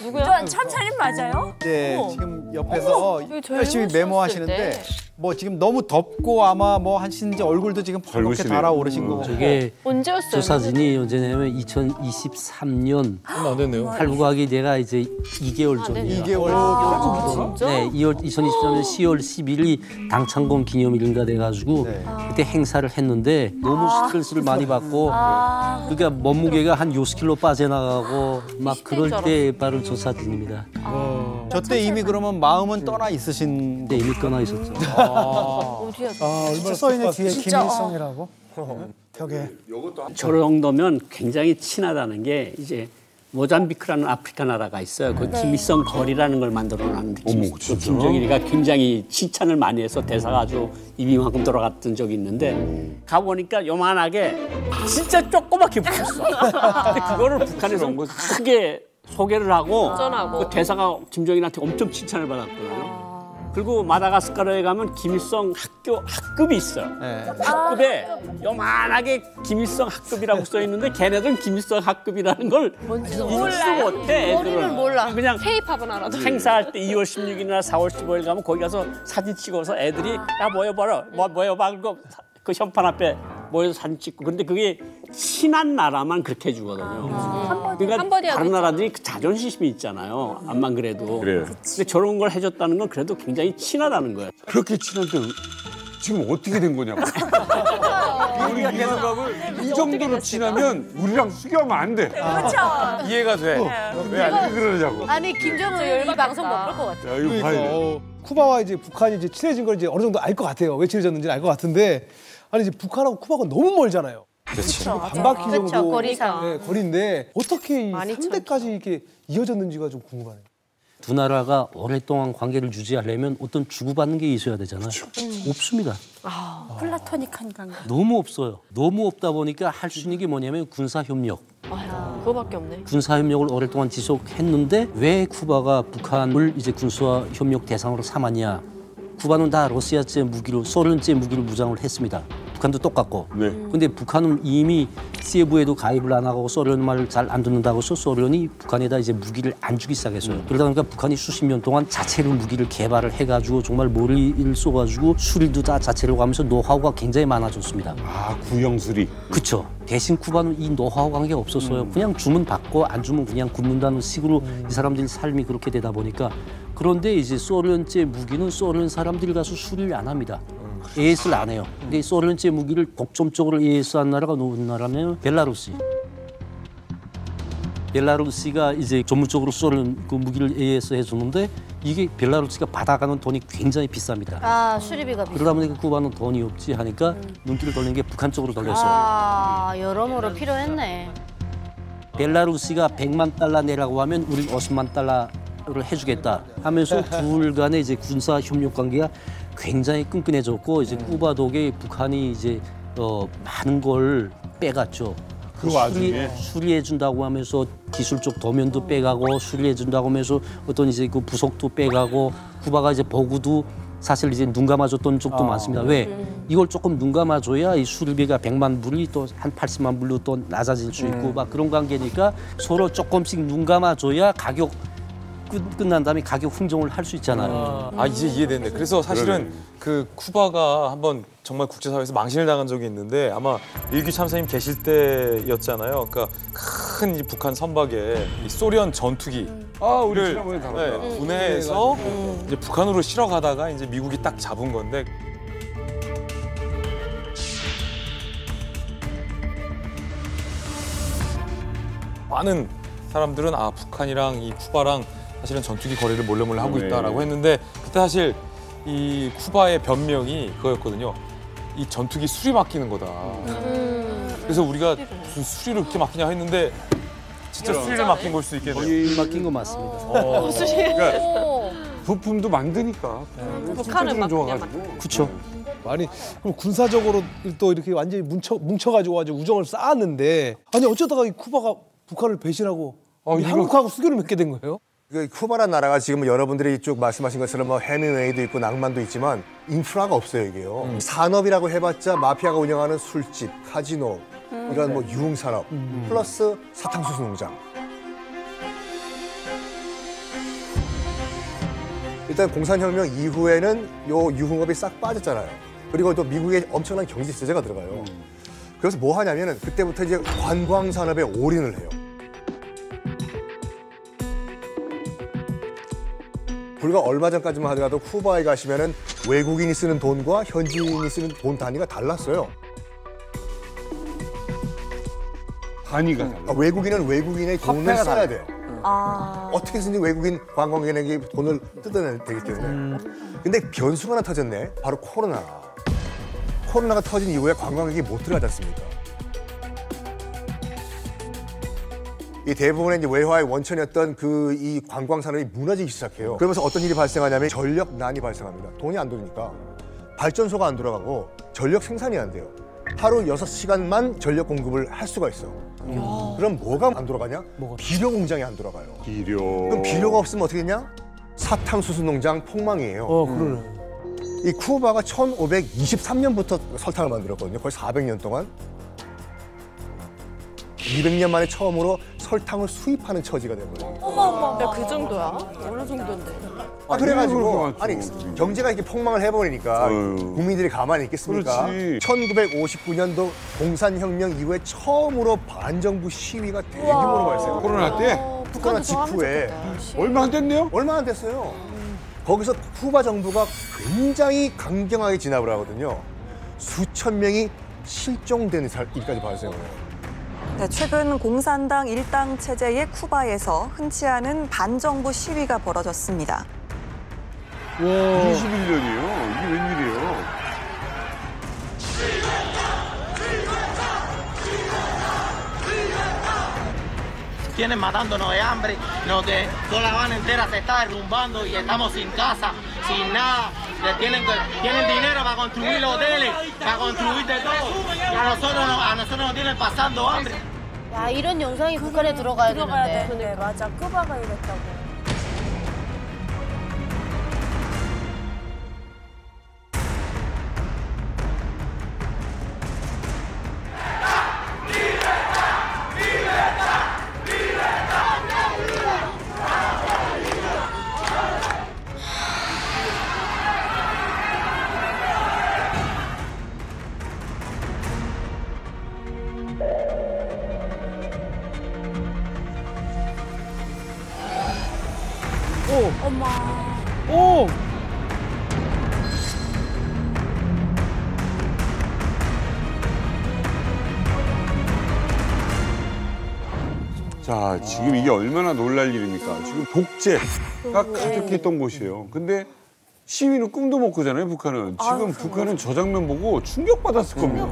누구야? 참사님 맞아요? 네, 지금 옆에서 열심히 젊으셨을 메모하시는데 때. 뭐 지금 너무 덥고 아마 뭐 하시는지 얼굴도 지금 펄겋게 달아오르신 거. 저게 언제였어요? 저 사진이 언제냐면 2023년 안 됐네요. 탈북하기 내가 이제 2개월 전이에요. 2개월 진짜? 네, 2023년 10월 10일이 당창건 기념일인가 돼가지고 그때 행사를 했는데 너무 스트레스를 많이 받고 그러니까 몸무게가 한 60kg 빠져나가고 막 그럴 때 바로 저 사진입니다. 저 때 이미 그러면 마음은 떠나 있으신 네, 이미 떠나 있었죠. 얼마나 써있네 뒤에 진짜. 김일성이라고 벽에. 저 정도면 굉장히 친하다는 게 이제 모잠비크라는 아프리카 나라가 있어요. 그 네. 김일성 거리라는 걸 만들어놨는데 김정일이가 굉장히 칭찬을 많이 해서 대사가 아주 입이만큼 돌아갔던 적이 있는데 가보니까 요만하게 진짜 조그맣게 붙였어. 근데 그거를 북한에서 크게 소개를 하고 전하고. 그 대사가 김정일한테 엄청 칭찬을 받았거든요. 그리고 마다가스카르에 가면 김일성 학급이 있어요. 학급에 요만하게 김일성 학급이라고 써 있는데 걔네들은 김일성 학급이라는 걸 인지도 못해. 머리는 몰라. 그냥 K-팝은 알아도. 행사할 때 2월 16일이나 4월 15일 가면 거기 가서 사진 찍어서 애들이 야 모여봐라, 모여봐. 그리고 그 현판 앞에 모여서 사진 찍고. 근데 그게 친한 나라만 그렇게 해주거든요. 그러니까 다른 나라들이 그 자존심이 있잖아요. 암만 그래도. 그래요. 근데 저런 걸 해줬다는 건 그래도 굉장히 친하다는 거예요. 그렇게 친한데 지금 어떻게 된 거냐고. 우리 이해갑을 이 정도로 친하면 우리랑 수교하면 안 돼. 그렇죠. 이해가 돼. 왜 안 그러냐고. 아니 김정은 이 방송 못 볼 것 같아. 야, 이거 봐야 돼. 쿠바와 이제 북한이 이제 친해진 걸 이제 어느 정도 알 것 같아요. 왜 친해졌는지는 알 것 같은데 아니 이제 북한하고 쿠바가 너무 멀잖아요. 그렇죠. 반 바퀴 정도 그렇죠, 거리상. 네, 거리인데 어떻게 이 많이 3대까지 이렇게 이어졌는지가 좀 궁금하네요. 두 나라가 오랫동안 관계를 유지하려면 어떤 주고받는 게 있어야 되잖아요. 없습니다. 플라토닉한 관계. 너무 없어요. 너무 없다 보니까 할 수 있는 게 뭐냐면 군사협력. 그거밖에 없네. 군사협력을 오랫동안 지속했는데 왜 쿠바가 북한을 이제 군사협력 대상으로 삼았냐. 쿠바는 다 러시아제 무기로, 소련제 무기로 무장을 했습니다. 북한도 똑같고. 근데 북한은 이미 세부에도 가입을 안 하고 소련 말을 잘 안 듣는다고 해서 소련이 북한에다 이제 무기를 안 주기 시작했어요. 그러다 보니까 북한이 수십 년 동안 자체로 무기를 개발을 해가지고 정말 머리를 쏘가지고 수리도 다 자체로 가면서 노하우가 굉장히 많아졌습니다. 아, 구형수리. 그렇죠. 대신 쿠바는 이 노하우 관계가 없었어요. 그냥 주문 받고 안 주면 그냥 굽는다는 식으로 이 사람들의 삶이 그렇게 되다 보니까 그런데 이제 소련제 무기는 소련 사람들이 가서 수리를 안 합니다. AS를 안 해요. 근데 소련제 무기를 독점적으로 AS한 나라가 어느 나라냐면 벨라루시. 벨라루시가 이제 전문적으로 소련 그 무기를 AS 해주는데 이게 벨라루시가 받아가는 돈이 굉장히 비쌉니다. 아 수리비가 비싸. 그러다 보니까 쿠바는 돈이 없지 하니까 눈길을 돌리는 게 북한 쪽으로 돌렸어요. 아 여러모로 필요했네. 벨라루시가 100만 달러 내라고 하면 우리 50만 달러를 해주겠다 하면서 둘 간의 이제 군사 협력 관계가 굉장히 끈끈해졌고 이제 쿠바 덕에 북한이 이제 많은 걸 빼갔죠. 그 와중에 수리해 준다고 하면서 기술적 도면도 빼가고 수리해 준다고 하면서 어떤 이제 그 부속도 빼가고 쿠바가 이제 보고도 사실 이제 눈 감아줬던 적도 많습니다. 왜? 이걸 조금 눈 감아줘야 이 수리비가 100만 불이 또 한 80만 불로 또 낮아질 수 있고 막 그런 관계니까 서로 조금씩 눈 감아줘야 가격 끝난 다음에 가격 흥정을 할 수 있잖아요. 아 이제 이해됐네. 그래서 사실은 그 쿠바가 한번 정말 국제사회에서 망신을 당한 적이 있는데 아마 일기 참사님 계실 때였잖아요. 그러니까 큰 이 북한 선박에 이 소련 전투기를 우리 지난번에 다뤘다. 분해해서 이제 북한으로 실어 가다가 이제 미국이 딱 잡은 건데. 많은 사람들은 북한이랑 이 쿠바랑 사실은 전투기 거래를 몰래 하고 있다라고 했는데 그때 사실 이 쿠바의 변명이 그거였거든요. 이 전투기 수리 맡기는 거다. 그래서 우리가 무슨 수리를 그렇게 맡기냐 했는데 진짜 수리를 맡긴 걸 수 있겠네요. 거의 맡긴 거 맞습니다. 그러니까 부품도 만드니까. 북한은 막 좋아가지고. 그렇죠. 아니 그럼 군사적으로 또 이렇게 완전히 뭉쳐가지고 아주 우정을 쌓았는데 아니 어쩌다가 이 쿠바가 북한을 배신하고 한국하고 수교를 맺게 된 거예요? 쿠바라는 나라가 지금 여러분들이 쭉 말씀하신 것처럼 뭐 해밍웨이도 있고 낭만도 있지만 인프라가 없어요 이게요. 산업이라고 해봤자 마피아가 운영하는 술집, 카지노 이런 뭐 유흥산업 플러스 사탕수수 농장. 일단 공산혁명 이후에는 요 유흥업이 싹 빠졌잖아요. 그리고 또 미국에 엄청난 경제 제재가 들어가요. 그래서 뭐 하냐면은 그때부터 이제 관광 산업에 올인을 해요. 불과 얼마 전까지만 하더라도 쿠바에 가시면은 외국인이 쓰는 돈과 현지인이 쓰는 돈 단위가 달랐어요. 단위가 달라. 외국인은 외국인의 돈을 써야 돼요. 아. 어떻게든지 외국인 관광객에게 돈을 뜯어내야 되기 때문에. 근데 변수가 하나 터졌네. 바로 코로나. 코로나가 터진 이후에 관광객이 못 들어가지 않습니까? 이 대부분의 이제 외화의 원천이었던 그 이 관광 산업이 무너지기 시작해요. 그러면서 어떤 일이 발생하냐면 전력난이 발생합니다. 돈이 안 들으니까 발전소가 안 돌아가고 전력 생산이 안 돼요. 하루 6시간만 전력 공급을 할 수가 있어. 그럼 뭐가 안 돌아가냐? 비료 공장이 안 돌아가요. 비료. 그럼 비료가 없으면 어떻게 되냐? 사탕수수 농장 폭망이에요. 그러네. 이 쿠바가 1523년부터 설탕을 만들었거든요. 거의 400년 동안. 200년 만에 처음으로 설탕을 수입하는 처지가 된 거예요. 어머, 그 정도야? 어느 정도인데? 그래가지고 아니 경제가 이렇게 폭망을 해버리니까 국민들이 가만히 있겠습니까? 그렇지. 1959년도 공산혁명 이후에 처음으로 반정부 시위가 대규모로 발생해요. 코로나 때? 코로나 직후에. 얼마 안 됐네요? 얼마 안 됐어요. 거기서 쿠바 정부가 굉장히 강경하게 진압을 하거든요. 수천 명이 실종되는 일까지 발생해요. 네, 최근 공산당 일당 체제의 쿠바에서 흔치 않은 반정부 시위가 벌어졌습니다. 21년이에요. 이게 웬일이에요? Tienen matándonos de hambre, toda La Habana entera se está derrumbando y estamos sin casa, sin nada. Tienen dinero para construir los hoteles, para construir de todo. Y a nosotros nos tienen pasando hambre. 야, 이런 영상이 북한에 들어가야 되는데. 네, 맞아. 쿠바가 이랬다고. 엄마. 오! 자, 지금 이게 얼마나 놀랄 일입니까? 지금 독재가 가득했던 곳이에요. 근데 시위는 꿈도 못 꾸잖아요, 북한은. 지금 북한은 저 장면 보고 충격받았을 겁니다.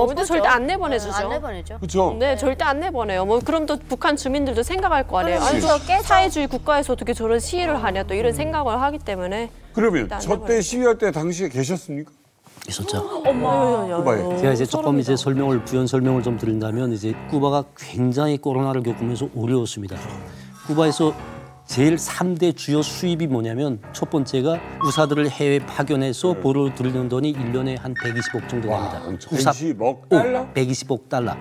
근데 절대 안 내보내주죠. 안 내보내죠. 그렇죠? 네, 절대 안 내보내요. 뭐 그럼 또 북한 주민들도 생각할 거 아니에요. 아니, 저 사회주의 국가에서 어떻게 저런 시위를 하냐 또 이런 생각을 하기 때문에. 그러면 저 때 시위할 때 당시에 계셨습니까? 있었죠. 어머. 제가 이제 조금 이제 부연 설명을 좀 드린다면 이제 쿠바가 굉장히 코로나를 겪으면서 어려웠습니다. 쿠바에서 제일 3대 주요 수입이 뭐냐면 첫 번째가 우사들을 해외 파견해서 보러 들이는 돈이 1년에 한 120억 정도 됩니다. 120억 달러? 120억 달러.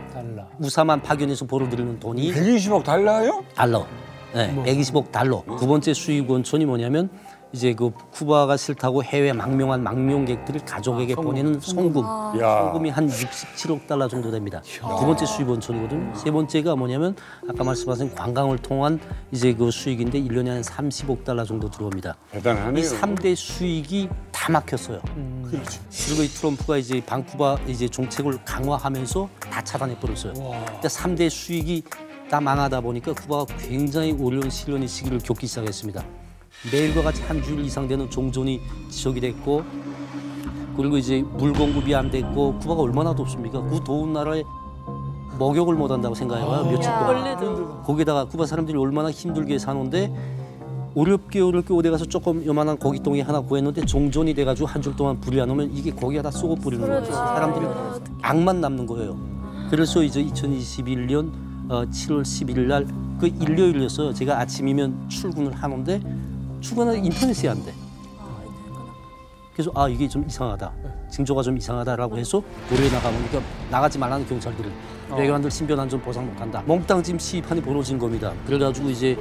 우사만 파견해서 보러 들이는 돈이 120억 달러요? 달러. 네, 120억 달러. 두 번째 수입 원천이 뭐냐면 이제 그 쿠바가 싫다고 해외 망명한 망명객들을 가족에게 보내는 송금. 송금이 한 67억 달러 정도 됩니다. 두 번째 수입 원천이거든요. 세 번째가 뭐냐면 아까 말씀하신 관광을 통한 이제 그 수익인데 1년에 한 30억 달러 정도 들어옵니다. 대단하네요. 이 3대 수익이 다 막혔어요. 그렇지. 그리고 이 트럼프가 이제 반쿠바 이제 정책을 강화하면서 다 차단해 버렸어요. 그러니까 3대 수익이 다 망하다 보니까 쿠바가 굉장히 어려운 시련의 시기를 겪기 시작했습니다. 매일과 같이 한 주일 이상 되는 종전이 지속이 됐고 그리고 이제 물 공급이 안 됐고 쿠바가 얼마나 덥습니까? 그 더운 나라에 목욕을 못 한다고 생각해봐요. 며칠 동안. 거기다가 쿠바 사람들이 얼마나 힘들게 사는데 어렵게 어디 가서 조금 요만한 고깃덩이 하나 구했는데 종전이 돼가지고 한 줄 동안 불이 안 오면 이게 거기에 다 쏘고 뿌리는 거예요. 사람들이 악만 남는 거예요. 그래서 이제 2021년 7월 11일 날 그 일요일이었어요. 제가 아침이면 출근을 하는데 출근은 인터넷이 안 돼. 그래서 이게 좀 이상하다. 징조가 좀 이상하다라고 해서 도로에 나가보니까 나가지 말라는 경찰들은 외교관들 신변 안전 보상 못한다. 몽땅 지금 시위판이 벌어진 겁니다. 그래가지고 이제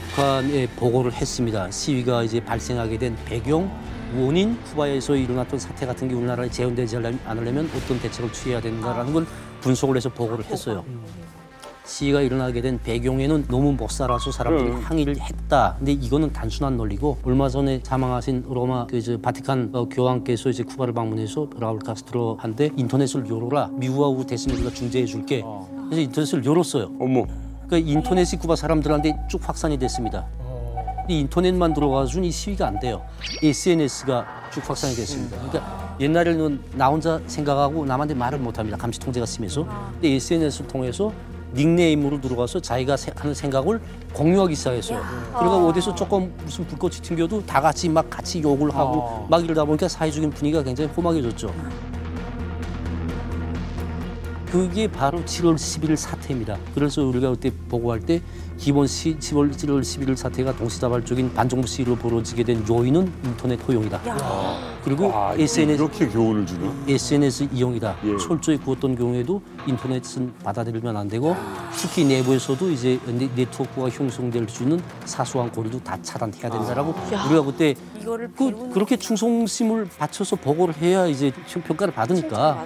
북한에 보고를 했습니다. 시위가 이제 발생하게 된 배경, 원인, 쿠바에서 일어났던 사태 같은 게 우리나라에 재현되지 않으려면 어떤 대책을 취해야 된다라는 걸 분석을 해서 보고를 했어요. 시위가 일어나게 된 배경에는 너무 못 살아서 사람들이 항의를 했다. 근데 이거는 단순한 논리고 얼마 전에 사망하신 로마 바티칸 교황께서 이제 쿠바를 방문해서 라울 카스트로 한테 인터넷을 열어라. 미국하고 대신 우리가 중재해 줄게. 그래서 인터넷을 열었어요. 어머. 그러니까 인터넷이 쿠바 사람들한테 쭉 확산이 됐습니다. 이 인터넷만 들어가서는 이 시위가 안 돼요. SNS가 쭉 확산이 됐습니다. 그러니까 옛날에는 나 혼자 생각하고 남한테 말을 못합니다. 감시 통제가 심해서. 근데 SNS를 통해서 닉네임으로 들어가서 자기가 하는 생각을 공유하기 시작했어요. 그러니까 어디서 조금 무슨 불꽃이 튕겨도 다 같이 욕을 하고 막 이러다 보니까 사회적인 분위기가 굉장히 험악해졌죠. 그게 바로 7월 11일 사태입니다. 그래서 우리가 그때 보고할 때 기본 7월 11일 사태가 동시다발적인 반정부 시위로 벌어지게 된 요인은 인터넷 허용이다. 그리고 SNS 이렇게 교훈을 주나? SNS 이용이다. 철저히 구웠던 경우에도 인터넷은 받아들이면 안 되고 특히 내부에서도 이제 네트워크가 형성될 수 있는 사소한 거리도 다 차단해야 된다라고 우리가 그때 그렇게 충성심을 바쳐서 보고를 해야 이제 평가를 받으니까.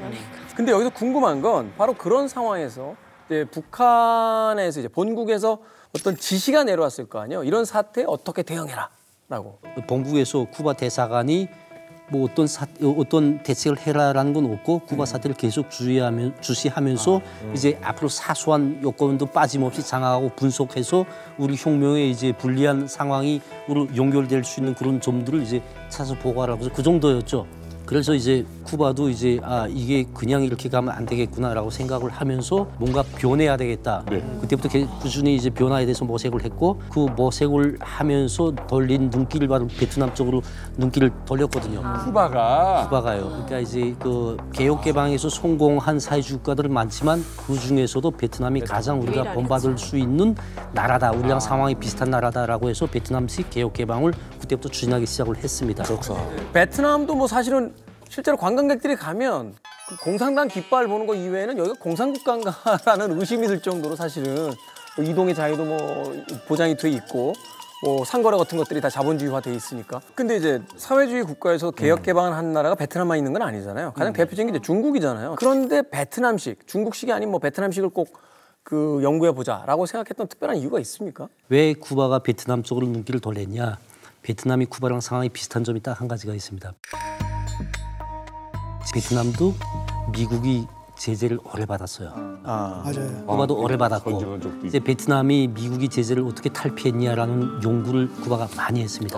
근데 여기서 궁금한 건 바로 그런 상황에서 이제 북한에서 이제 본국에서 어떤 지시가 내려왔을 거 아니에요. 이런 사태에 어떻게 대응해라라고. 본국에서 쿠바 대사관이 뭐 어떤 대책을 해라라는 건 없고 쿠바 사태를 계속 주시하면서 이제 앞으로 사소한 요건도 빠짐없이 장악하고 분석해서 우리 혁명에 이제 불리한 상황이 연결될 수 있는 그런 점들을 이제 찾아서 보고하라고 해서 그 정도였죠. 그래서 이제 쿠바도 이제 이게 그냥 이렇게 가면 안 되겠구나라고 생각을 하면서 뭔가 변해야 되겠다. 그때부터 꾸준히 이제 변화에 대해서 모색을 했고 그 모색을 하면서 돌린 눈길을 바로 베트남 쪽으로 눈길을 돌렸거든요. 쿠바가요. 그러니까 이제 그 개혁 개방에서 성공한 사회주의 국가들은 많지만 그 중에서도 베트남이 가장 우리가 본받을 수 있는 나라다. 우리랑 상황이 비슷한 나라다라고 해서 베트남식 개혁 개방을 그때부터 추진하기 시작을 했습니다. 그렇구나. 베트남도 뭐 사실은 실제로 관광객들이 가면 공산당 깃발 보는 거 이외에는 여기가 공산국가인가라는 의심이 들 정도로 사실은 이동의 자유도 뭐 보장이 돼 있고 뭐 상거래 같은 것들이 다 자본주의화돼 있으니까. 근데 이제 사회주의 국가에서 개혁 개방을 한 나라가 베트남만 있는 건 아니잖아요. 가장 대표적인 게 이제 중국이잖아요. 그런데 베트남식, 중국식이 아닌 뭐 베트남식을 꼭 그 연구해 보자라고 생각했던 특별한 이유가 있습니까? 왜 쿠바가 베트남 쪽으로 눈길을 돌렸냐? 베트남이 쿠바랑 상황이 비슷한 점이 딱 한 가지가 있습니다. 베트남도 미국이 제재를 오래 받았어요. 맞아요. 쿠바도 오래 받았고 이제 베트남이 미국이 제재를 어떻게 탈피했냐라는 연구를 쿠바가 많이 했습니다.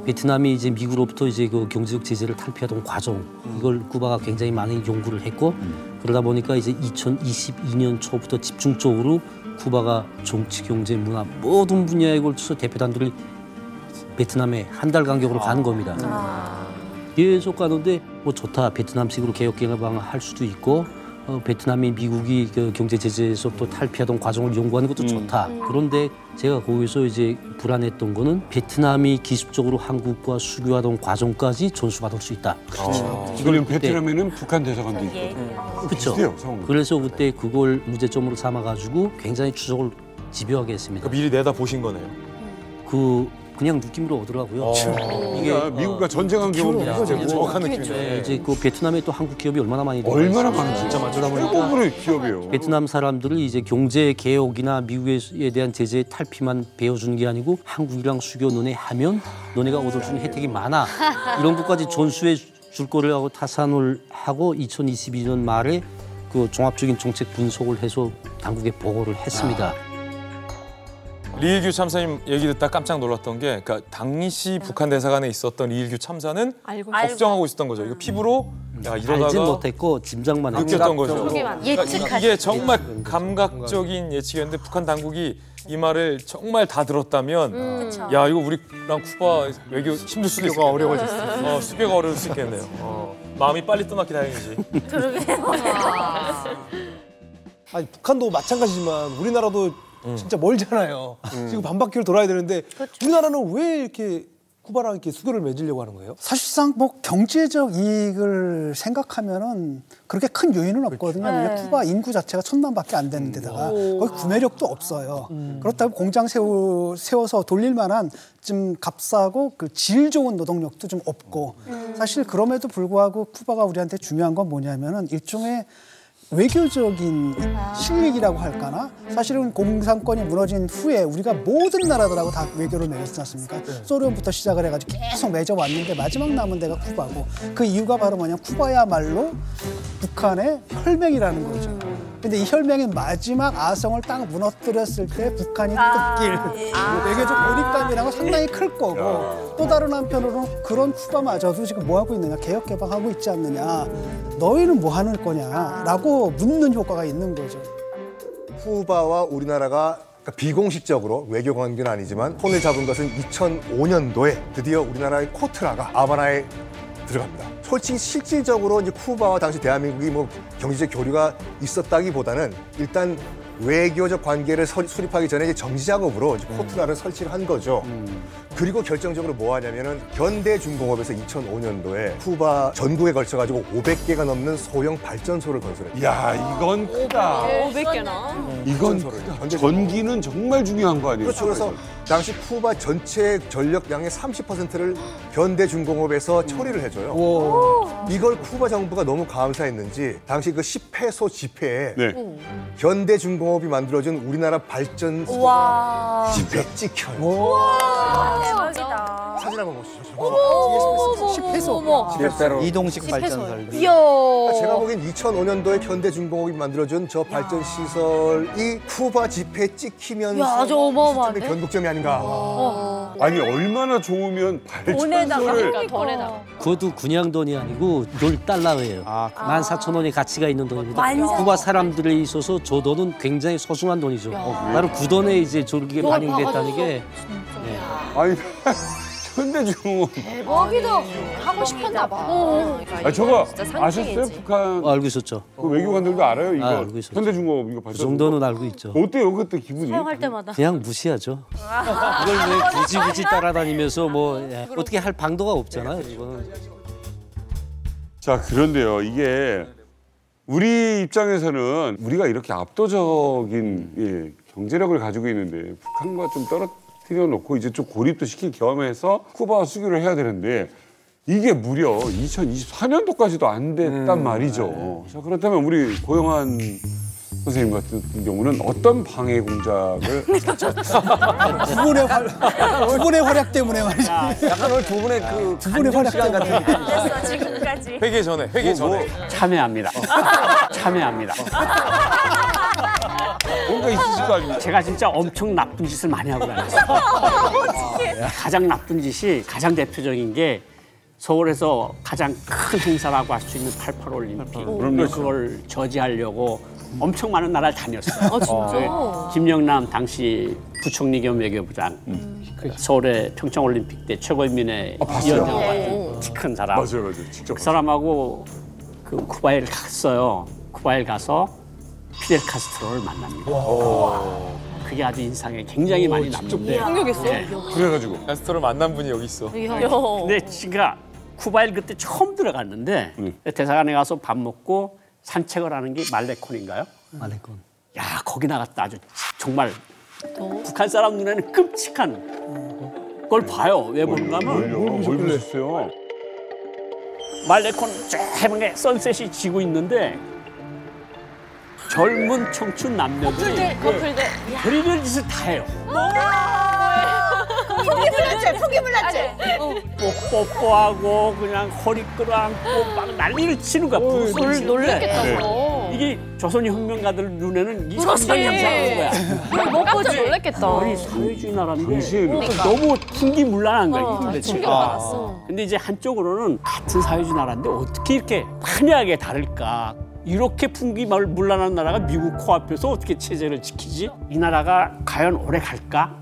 베트남이 이제 미국으로부터 이제 그 경제적 제재를 탈피하던 과정 이걸 쿠바가 굉장히 많이 연구를 했고 그러다 보니까 이제 2022년 초부터 집중적으로 쿠바가 정치, 경제, 문화 모든 분야에 걸쳐서 대표단들이 베트남에 한 달 간격으로 가는 겁니다. 계속 가는데 뭐 좋다. 베트남식으로 개혁 개방할 수도 있고 베트남이 미국이 그 경제 제재에서부터 탈피하던 과정을 연구하는 것도 좋다. 그런데 제가 거기서 이제 불안했던 거는 베트남이 기습적으로 한국과 수교하던 과정까지 전수받을 수 있다. 그렇죠. 지금 베트남에는 북한 대사관도 있고. 그렇죠. 그래서 그때 그걸 문제점으로 삼아가지고 굉장히 추적을 집요하게 했습니다. 미리 내다 보신 거네요. 그냥 느낌으로 오더라고요. 이게 미국과 전쟁한 경험이 정확한 느낌이죠. 이제 그 베트남에 또 한국 기업이 얼마나 많이 얼마나 많은지 진짜 많죠. 최고의 기업이에요. 베트남 사람들을 이제 경제 개혁이나 미국에 대한 제재 탈피만 배워주는 게 아니고 한국이랑 수교 너네 하면 너네가 얻을 수 있는 혜택이 많아. 이런 것까지 전수해 줄 거를 하고 타산을 하고 2022년 말에 그 종합적인 정책 분석을 해서 당국에 보고를 했습니다. 리일규 참사님 얘기 듣다 깜짝 놀랐던 게, 그러니까 당시 북한 대사관에 있었던 리일규 참사는 걱정하고 있었던 거죠. 이거 피부로 이러다가 알지 못했고 짐작만 느꼈던 거죠. 예측하지. 이게 정말 감각적인 예측이었는데 북한 당국이 이 말을 정말 다 들었다면 야 이거 우리랑 쿠바 외교 힘들 수도 있겠다. 수교가 어려워졌어요. 수교가 어려울 수 있겠네요. 마음이 빨리 떠났기 다행이지. 그러게요. 아니 북한도 마찬가지지만 우리나라도 진짜 멀잖아요. 지금 반바퀴를 돌아야 되는데 우리나라는 왜 이렇게 쿠바랑 이렇게 수교를 맺으려고 하는 거예요? 사실상 뭐 경제적 이익을 생각하면은 그렇게 큰 요인은 없거든요. 왜냐면 쿠바 인구 자체가 1000만밖에 안 되는 데다가 거기 구매력도 없어요. 그렇다고 공장 세워서 돌릴 만한 좀 값싸고 그 질 좋은 노동력도 좀 없고 사실 그럼에도 불구하고 쿠바가 우리한테 중요한 건 뭐냐면은 일종의 외교적인 실익이라고 할까나? 사실은 공산권이 무너진 후에 우리가 모든 나라들하고 다 외교를 맺었지 않습니까? 소련부터 시작을 해가지고 계속 맺어왔는데 마지막 남은 데가 쿠바고 그 이유가 바로 뭐냐면 쿠바야말로 북한의 혈맹이라는 거죠. 근데 이 혈맹이 마지막 아성을 딱 무너뜨렸을 때 북한이 끝길 외교적 고립감이라는 건 상당히 클 거고 또 다른 한편으로는 그런 쿠바마저도 지금 뭐 하고 있느냐 개혁 개방하고 있지 않느냐 너희는 뭐 하는 거냐라고 묻는 효과가 있는 거죠. 쿠바와 우리나라가 그러니까 비공식적으로 외교 관계는 아니지만 손을 잡은 것은 2005년도에 드디어 우리나라의 코트라가 하바나에 들어갑니다. 솔직히 실질적으로 이제 쿠바와 당시 대한민국이 뭐 경제적 교류가 있었다기보다는 일단 외교적 관계를 수립하기 전에 이제 정지 작업으로 이제 코트라를 설치를 한 거죠. 그리고 결정적으로 뭐 하냐면은 현대중공업에서 2005년도에 쿠바 전국에 걸쳐가지고 500개가 넘는 소형 발전소를 건설했어요. 이야, 이건 크다. 500개나? 이건 크다. 전기는 정말 중요한 거 아니에요? 그렇죠. 그래서 당시 쿠바 전체 전력량의 30%를 현대중공업에서 처리를 해줘요. 이걸 쿠바 정부가 너무 감사했는지 당시 그 10페소 지폐에 현대중공업이 만들어준 우리나라 발전소 지폐 찍혀요. 대박이다. 사진 한번 보시죠. 지폐소. 이동식 발전소를. 제가 보기엔 2005년도에 현대중공업이 만들어준 저 발전시설이 쿠바 지폐에 찍히면서 저 어마어마한데? 변곡점이 아닌가. 아니 얼마나 좋으면 발전소를 그것도 그냥 돈이 아니고 $10예요. 14,000원의 가치가 있는 돈입니다. 쿠바 사람들에 있어서 저 돈은 굉장히 소중한 돈이죠. 바로 그 돈에 이제 저렇게 반영됐다는 게. 아니 현대중공업 대박이다. 하고 싶었나 봐. 아니 저거 아셨어요? 북한 알고 있었죠. 그 외교관들도 알아요 이거. 알고 있었죠. 현대중공업 이거 그 발전소. 정도는 알고 있죠. 어때요 그때 기분이? 사용할 때마다. 그냥 무시하죠. 이걸 왜 굳이 따라다니면서 뭐 어떻게 할 방도가 없잖아요. 이거는. 자 그런데요 이게 우리 입장에서는 우리가 이렇게 압도적인 경제력을 가지고 있는데 북한과 좀 떨어뜨려 놓고 이제 좀 고립도 시킬 겸해서 쿠바와 수교를 해야 되는데 이게 무려 2024년도까지도 안 됐단 말이죠. 자 그렇다면 우리 고영한 선생님 같은 경우는 어떤 방해 공작을 두 분의 활약 때문에 말이죠. 약간 오늘 두 분의 두 분의 활약 시간 때문에. 같은 됐어 지금까지. 회계 전에. 참여합니다. 참여합니다. 뭔가 있으실 거 아닙니까? 제가 진짜 엄청 나쁜 짓을 많이 하고 다녔어요. 가장 나쁜 짓이 가장 대표적인 게 서울에서 가장 큰 행사라고 할 수 있는 88 올림픽. 그걸 저지하려고 엄청 많은 나라를 다녔어요. 진짜? 김영남 당시 부총리 겸 외교부장 서울의 평창 올림픽 때 최고인민회 위원장 같은 키 큰 사람. 맞아요. 직접. 그 사람하고 그 쿠바에를 갔어요. 쿠바에 가서 피델 카스트로를 만납니다. 그게 아주 인상에 굉장히 많이 남는데. 충격했어. 네. 그래가지고 카스트로를 만난 분이 여기 있어. 근데 제가 쿠바에 그때 처음 들어갔는데 대사관에 가서 밥 먹고 산책을 하는 게 말레콘인가요? 말레콘. 야, 거기 나갔다 아주 정말 북한 사람 눈에는 끔찍한 걸 봐요. 왜 보는가면 뭘 보셨어요? 말레콘 쬐하게 선셋이 지고 있는데 젊은 청춘 남녀들이 커플들. 별의별 짓을 다 해요. 포기물났지. 뽀뽀하고 그냥 허리 끌어안고 막 난리를 치는 거야. 불을 치는데 놀랬겠다. 이게 조선인 혁명가들 눈에는 이 상당히 이상한 거야. 먹고 놀랬겠다. 아니 사회주의 나라인데 그러니까. 너무 풍기물란한 거야. 네, 충격받았어. 근데 이제 한쪽으로는 같은 사회주의 나라인데 어떻게 이렇게 판이하게 다를까? 이렇게 풍기물란한 나라가 미국 코앞에서 어떻게 체제를 지키지? 이 나라가 과연 오래 갈까?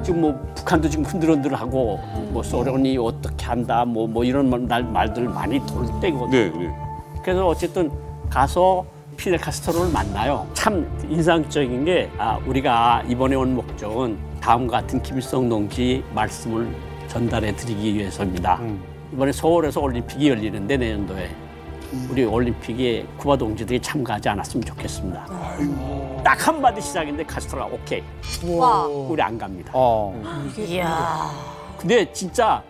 지금 뭐 북한도 지금 흔들흔들하고 뭐 소련이 어떻게 한다 뭐 이런 말들 많이 돌 때거든요. 네. 그래서 어쨌든 가서 피델 카스트로를 만나요. 참 인상적인 게 우리가 이번에 온 목적은 다음과 같은 김일성 동지 말씀을 전달해 드리기 위해서입니다. 이번에 서울에서 올림픽이 열리는데 내년도에 우리 올림픽에 쿠바 동지들이 참가하지 않았으면 좋겠습니다. 딱 한마디 시작인데 카스트로가 오케이. 와. 우리 안 갑니다. 이야. 근데 진짜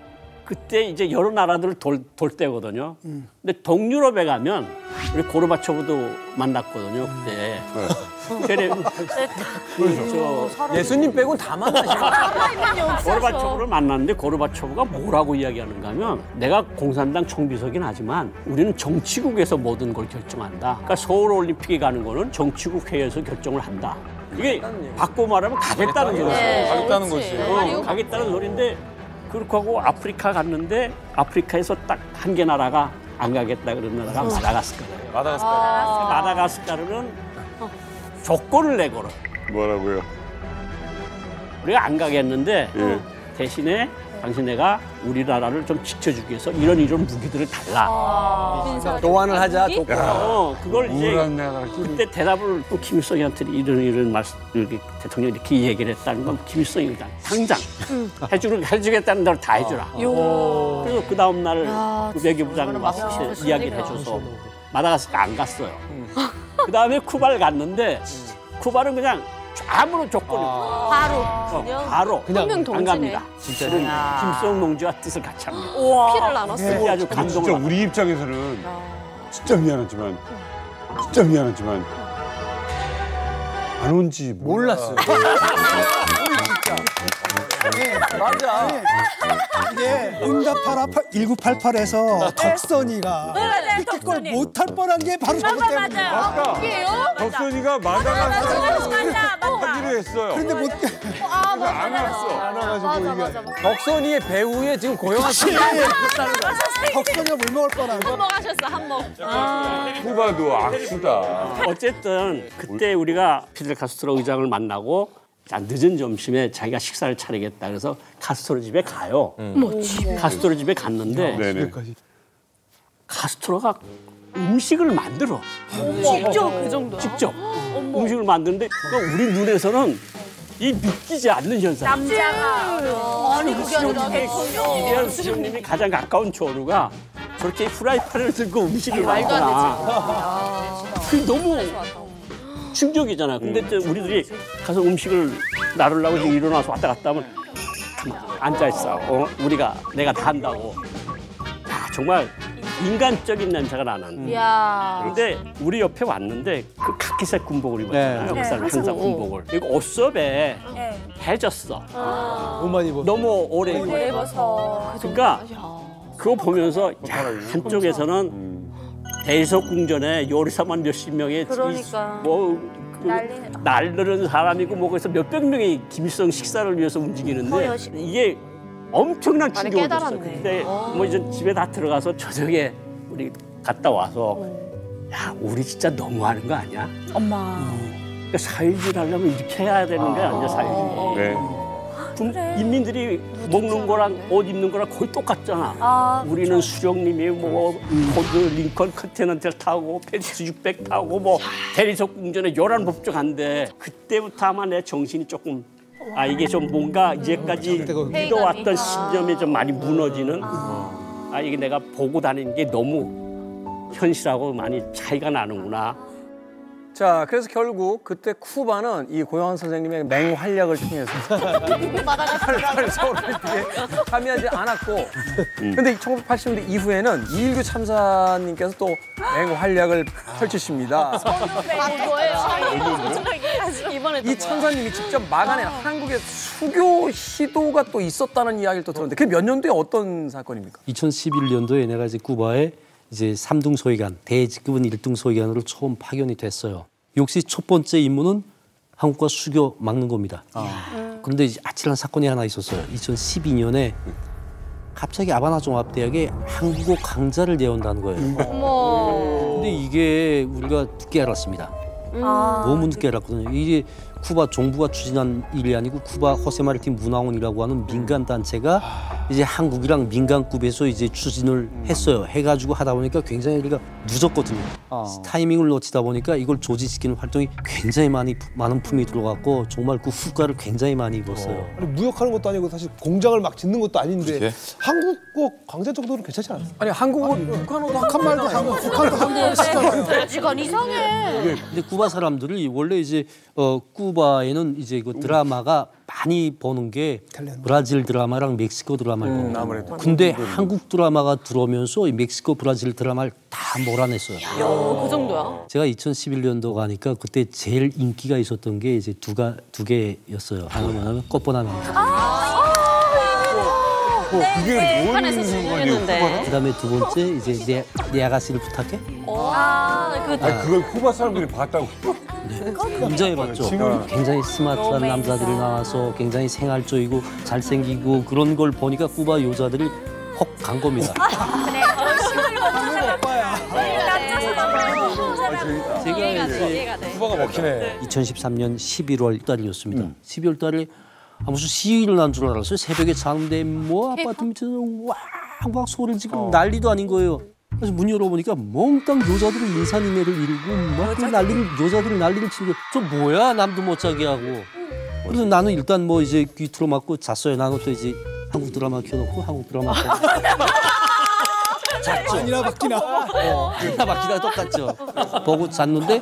그때 이제 여러 나라들을 돌 때거든요. 근데 동유럽에 가면 우리 고르바초프도 만났거든요. 그때. 그래, 예수님 빼고는 다 만나시네. 고르바초프를 만났는데 고르바초프가 뭐라고 이야기하는가 하면 내가 공산당 총비서긴 하지만 우리는 정치국에서 모든 걸 결정한다. 그러니까 서울올림픽에 가는 거는 정치국 회의에서 결정을 한다. 이게 바꿔 말하면 가겠다는 거죠. 가겠다는 거지. 가겠다는 소리인데 그렇게 하고 아프리카 갔는데 아프리카에서 딱 한 개 나라가 안 가겠다 그런 나라가 마다가스카르예요. 마다가스카르는 조건을 내걸어. 뭐라고요? 우리가 안 가겠는데 대신에 당신네가 우리나라를 좀 지켜주기 위해서 이런 무기들을 달라. 교환을 하자. 그걸 이제 그때 대답을 또 김일성이한테 이런 말씀 이렇게 대통령이 이렇게 얘기를 했다는 건 김일성이 당장 해주겠다는 대로 다 해주라. 그래서 그 다음 날 외교부장을 와서 이야기를 해줘서 마다가스카르 안 갔어요. 그 다음에 쿠바를 갔는데 쿠바는 그냥 아무런 조건이 없어요. 바로 그냥 안 갑니다. 진짜 김일성 동지와 뜻을 같이 합니다. 피를 나눴어요. 그게 아주 감동을 진짜 우리 입장에서는 진짜 미안하지만 안 온지 몰랐어요. 맞아. 이게 응답하라 1988에서 덕선이가 이걸 못할 뻔한 게 바로 저것 때문이에요. 덕선이가 마다가스카르 하기로 했어요. 근데 못 안 왔어. 맞아. 덕선이의 배우에 지금 고영아 씨 덕선이가 물 먹을 뻔한 거. 한몫하셨어, 한몫. 쿠바도 악수다. 어쨌든 그때 우리가 피델 카스트로 의장을 만나고 늦은 점심에 자기가 식사를 차리겠다 그래서 카스트로 집에 가요. 카스트로 집에 갔는데 카스트로가 음식을 만들어. 직접 그 정도. 직접 음식을 만드는데 그러니까 우리 눈에서는 이 믿기지 않는 현상. 남자가 아니 그게 아니라 대통령. 이대한 수령님이 가장 가까운 조루가 저렇게 프라이팬을 들고 음식을 만드나. 그게 너무 충격이잖아. 근데 우리들이 가서 음식을 나르려고 일어나서 왔다 갔다 하면 앉아 있어. 내가 다 한다고. 야, 정말 인간적인 냄새가 나는. 근데 우리 옆에 왔는데 그 카키색 군복을 입었잖아요. 그 사람 항상 군복을. 그리고 옷섭에 해졌어. 옷만 입어. 너무 오래 입어서. 그러니까 그거 보면서 한쪽에서는 대서궁전에 요리사만 몇십 명의 날르는 사람이고 뭐그래서 몇백 명이 김일성 식사를 위해서 움직이는데 이게 엄청난 충격을 줬어. 근데 뭐 이제 집에 다 들어가서 저녁에 우리 갔다 와서 야 우리 진짜 너무하는 거 아니야? 엄마. 그러니까 사회주의를 하려면 이렇게 해야 되는 게 아니야 사회주의. 인민들이 먹는 거랑 옷 입는 거랑 거의 똑같잖아. 우리는 수령님이 뭐 포드 링컨 컨티넨탈 타고 페리스 600 타고 뭐 대리석 궁전에 11법정한데 그때부터 아마 내 정신이 조금 이게 좀 뭔가 이제까지 믿어왔던 신념이 좀 많이 무너지는 이게 내가 보고 다니는 게 너무 현실하고 많이 차이가 나는구나. 자, 그래서 결국 그때 쿠바는 이 고영환 선생님의 맹활약을 통해서 팔 서울을 이렇게 참여하지 않았고 근데 1980년대 이후에는 이일규 참사님께서 또 맹활약을 펼치십니다. 이 참사님이 직접 막아낸 한국의 수교 시도가 또 있었다는 이야기를 또 들었는데 그게 몇 년도에 어떤 사건입니까? 2011년도에 내가 이제 쿠바에 이제 3등 소위관, 대직급은 1등 소위관으로 처음 파견이 됐어요. 역시 첫 번째 임무는 한국과 수교 막는 겁니다. 그런데 이제 아찔한 사건이 하나 있었어요. 2012년에 갑자기 아바나 종합대학에 한국어 강좌를 내온다는 거예요. 근데 이게 우리가 늦게 알았습니다. 너무 늦게 알았거든요. 이게 쿠바 정부가 추진한 일이 아니고 쿠바 호세마르틴 문화원이라고 하는 민간 단체가 이제 한국이랑 민간급에서 이제 추진을 했어요. 해가지고 하다 보니까 굉장히 우리가 늦었거든요. 타이밍을 놓치다 보니까 이걸 조직시키는 활동이 굉장히 많은 품이 들어갔고 정말 그 후과를 굉장히 많이 입었어요. 아니, 무역하는 것도 아니고 사실 공장을 막 짓는 것도 아닌데 한국어 강좌 정도는 괜찮지 않았어요? 아니 한국어 북한어도 북한 말도 아니고 북한도 한국어 시켜요. 시간 이상해. 근데 쿠바 사람들이 원래 이제 쿠바에는 이제 그 드라마가 많이 보는 게 브라질 드라마랑 멕시코 드라마를 아무래도. 근데 한국 드라마가 들어오면서 이 멕시코 브라질 드라마를 다 몰아냈어요. 그 정도야? 제가 2011년도 가니까 그때 제일 인기가 있었던 게 이제 두 개였어요. 하나는 꽃보나 그게 뭔 상관이에요? 그다음에 두 번째 이제 내 아가씨를 부탁해. 그걸 쿠바 사람들이 봤다고. 굉장히 봤죠. 굉장히 스마트한 남자들이 나와서 굉장히 생활적이고 잘생기고 그런 걸 보니까 쿠바 여자들이 혹 간 겁니다. 제가 이제 쿠바가 먹히네. 2013년 11월 달이었습니다. 12월 달에 무슨 시위를 난 줄 알았어요. 새벽에 자는데 뭐 아파트 밑에서 왁왁 소리를 지금 난리도 아닌 거예요. 그래서 문 열어보니까 몽땅 여자들이 인산인해를 이루고 막 여자들이 난리를 치는 거. 저 뭐야 남도 못 자게 하고. 그래서 나는 일단 뭐 이제 귀 틀어막고 잤어요. 나는 또 이제 한국 드라마 켜놓고 한국 드라마 잤죠. 아니나 바뀌나. 아니나 바뀌나 똑같죠. 보고 잤는데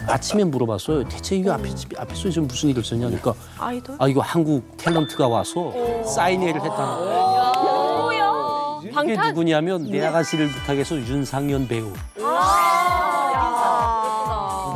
아침에 물어봤어요. 대체 이거 앞에서 지금 무슨 일을 썼냐 하니까 이거 한국 탤런트가 와서 사인회를 했다는 거예요. 이게 누구냐면 내 아가씨를 부탁해서 윤상현 배우.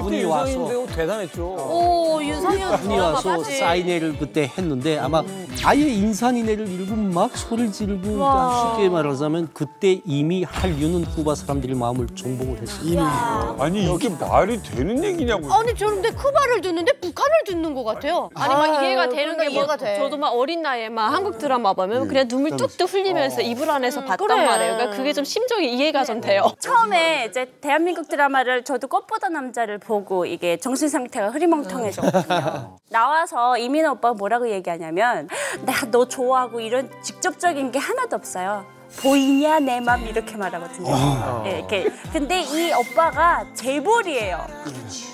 분이 와서 배우 대단했죠. 오, 윤상현 분이 와서 사인회를 그때 했는데 아마 아예 인산인해를 이루고 막 소리를 지르고 그러니까 쉽게 말하자면 그때 이미 한류는 쿠바 사람들의 마음을 정복을 했어요. 아니 이게 말이 되는 얘기냐고. 아니 저는 근데 쿠바를 듣는데 북한을 듣는 것 같아요. 아니 막 이해가 되는 게 뭐 이해가 돼. 저도 막 어린 나이에 막 한국 드라마 보면 그냥 눈물 뚝뚝 흘리면서 이불 안에서 봤단 그래. 말이에요. 그러니까 그게 좀 심정이 이해가 좀 돼요. 처음에 이제 대한민국 드라마를 저도 꽃보다 남자를 보고 이게 정신 상태가 흐리멍텅해졌거든요. 나와서 이민호 오빠가 뭐라고 얘기하냐면 내가 너 좋아하고 이런 직접적인 게 하나도 없어요. 보이냐 내 맘 이렇게 말하거든요. 예, 이렇게. 근데 이 오빠가 재벌이에요.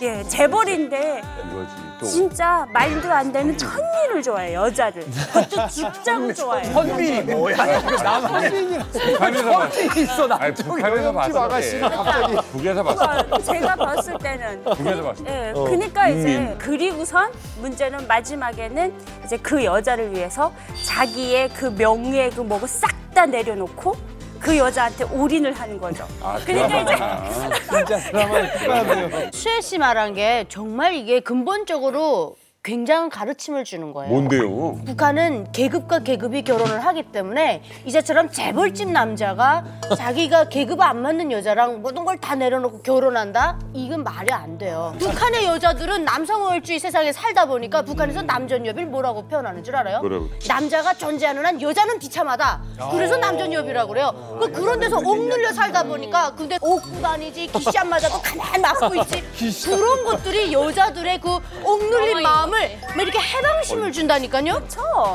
예, 재벌인데 진짜 말도 안 되는 천민을 좋아해요. 여자를. 그것도 직장을 좋아해요. 헌민이 뭐야? 나만 북한에서 봤어. 있어 나. 아니 북한에서 봤어. 갑자기. 북에서 봤어. 제가 봤을 때는. 북에서 봤어. 예, 그러니까 이제 그리고선 문제는 마지막에는 이제 그 여자를 위해서 자기의 그 명예 그 뭐고 싹 다 내려놓고 그 여자한테 올인을 하는 거죠. 그러니까 이제 진짜 드라마에 필요하네요. 수혜 씨 말한 게 정말 이게 근본적으로 굉장한 가르침을 주는 거예요. 뭔데요? 북한은 계급과 계급이 결혼을 하기 때문에 이제처럼 재벌집 남자가 자기가 계급 안 맞는 여자랑 모든 걸 다 내려놓고 결혼한다? 이건 말이 안 돼요. 북한의 여자들은 남성우월주의 세상에 살다 보니까 북한에서 남전여비를 뭐라고 표현하는 줄 알아요? 뭐라고? 남자가 존재하는 한 여자는 비참하다. 그래서 남전여비라고 그래요. 그런 데서 억눌려 살다 보니까 근데 옷도 다니지 기시 안 맞아도 가만히 맞고 있지. 그런 것들이 여자들의 그 억눌린 마음 마음을 막 이렇게 해방심을 준다니까요.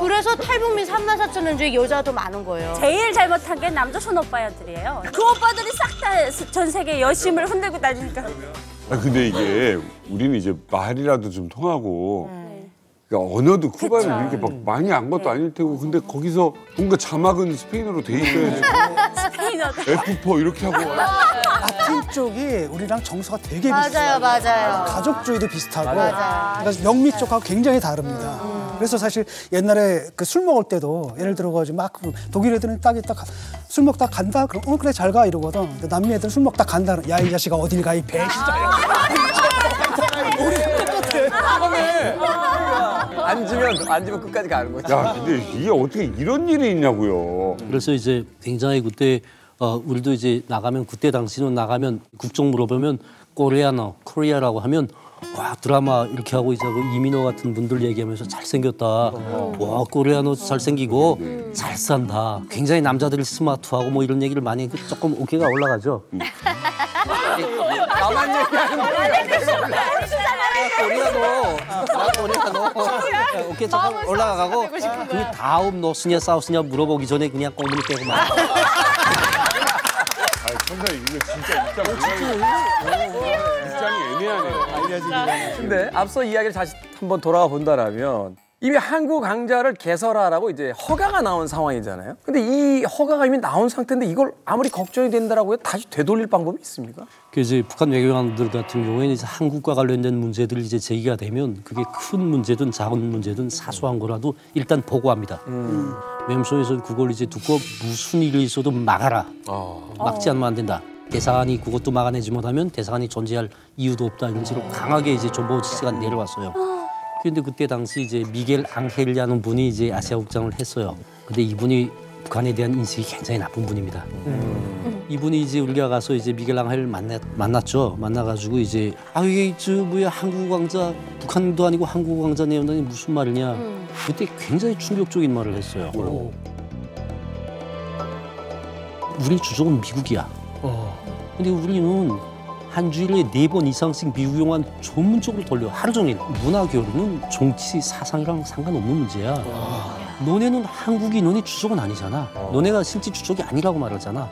그래서 탈북민 34,000명 여자도 많은 거예요. 제일 잘못한 게 남자 손오빠들이에요. 그 오빠들이 싹 다 전 세계 여심을 흔들고 다니니까. 근데 이게 우리는 이제 말이라도 좀 통하고 그러니까 언어도 쿠바는 이렇게 막 많이 안 것도 아닐 테고 근데 거기서 뭔가 자막은 스페인어로 돼 있어야지. 스페인어. F4 이렇게 하고. 라틴 쪽이 우리랑 정서가 되게 비슷해요. 맞아요. 가족주의도 비슷하고. 맞아. 그러니까 영미 쪽하고 굉장히 다릅니다. 그래서 사실 옛날에 그 술 먹을 때도 예를 들어가지고 막 독일 애들은 딱 술 먹다 간다? 그럼 그래 잘 가 이러거든. 근데 남미 애들은 술 먹다 간다. 야 이 자식아 어딜 가 이 배신자. 우리 똑같아. 앉으면 끝까지 가는 거지. 야 근데 이게 어떻게 이런 일이 있냐고요. 그래서 이제 굉장히 그때 우리도 이제 나가면 그때 당시는 나가면 국적 물어보면 코리아라고 하면 와 드라마 이렇게 하고 이제 그 이민호 같은 분들 얘기하면서 잘생겼다. 와 코리아노 잘생기고 잘 산다. 굉장히 남자들이 스마트하고 뭐 이런 얘기를 많이 조금 어깨가 올라가죠. 나만 얘기하는 코리아노 어깨 조금 올라가고 그 다음 넣었으냐 싸웠으냐 물어보기 전에 그냥 꽁무니 빼고 말. 천사 이거 진짜 입장이 애매하네요. 근데 앞서 이야기를 다시 한번 돌아가 본다라면 이미 한국 강자를 개설하라고 이제 허가가 나온 상황이잖아요. 근데 이 허가가 이미 나온 상태인데 이걸 아무리 걱정이 된다라고 해도 다시 되돌릴 방법이 있습니까? 그 이제 북한 외교관들 같은 경우에는 이제 한국과 관련된 문제들이 이제 제기가 되면 그게 큰 문제든 작은 문제든 사소한 거라도 일단 보고합니다. 외무성에서 그걸 이제 두고 무슨 일이 있어도 막아라. 막지 않으면 안 된다. 대사관이 그것도 막아내지 못하면 대사관이 존재할 이유도 없다. 이런 식으로 강하게 이제 정보 지시가 내려왔어요. 그런데 그때 당시 이제 미겔 앙헬이라는 분이 이제 아시아국장을 했어요. 근데 이분이 북한에 대한 인식이 굉장히 나쁜 분입니다. 이분이 이제 우리가 가서 이제 미겔 앙헬을 만났죠. 만나가지고 이제 이게 저 뭐야 한국 왕자 북한도 아니고 한국 왕자 내온다니 무슨 말이냐. 그때 굉장히 충격적인 말을 했어요. 우리 주적은 미국이야. 근데 우리는 한 주일에 4번 이상씩 미국 영화 전문적으로 돌려 하루 종일. 문화 교류는 정치 사상이랑 상관없는 문제야. 너네는 한국이 너네 주적은 아니잖아. 너네가 실제 주적이 아니라고 말하잖아.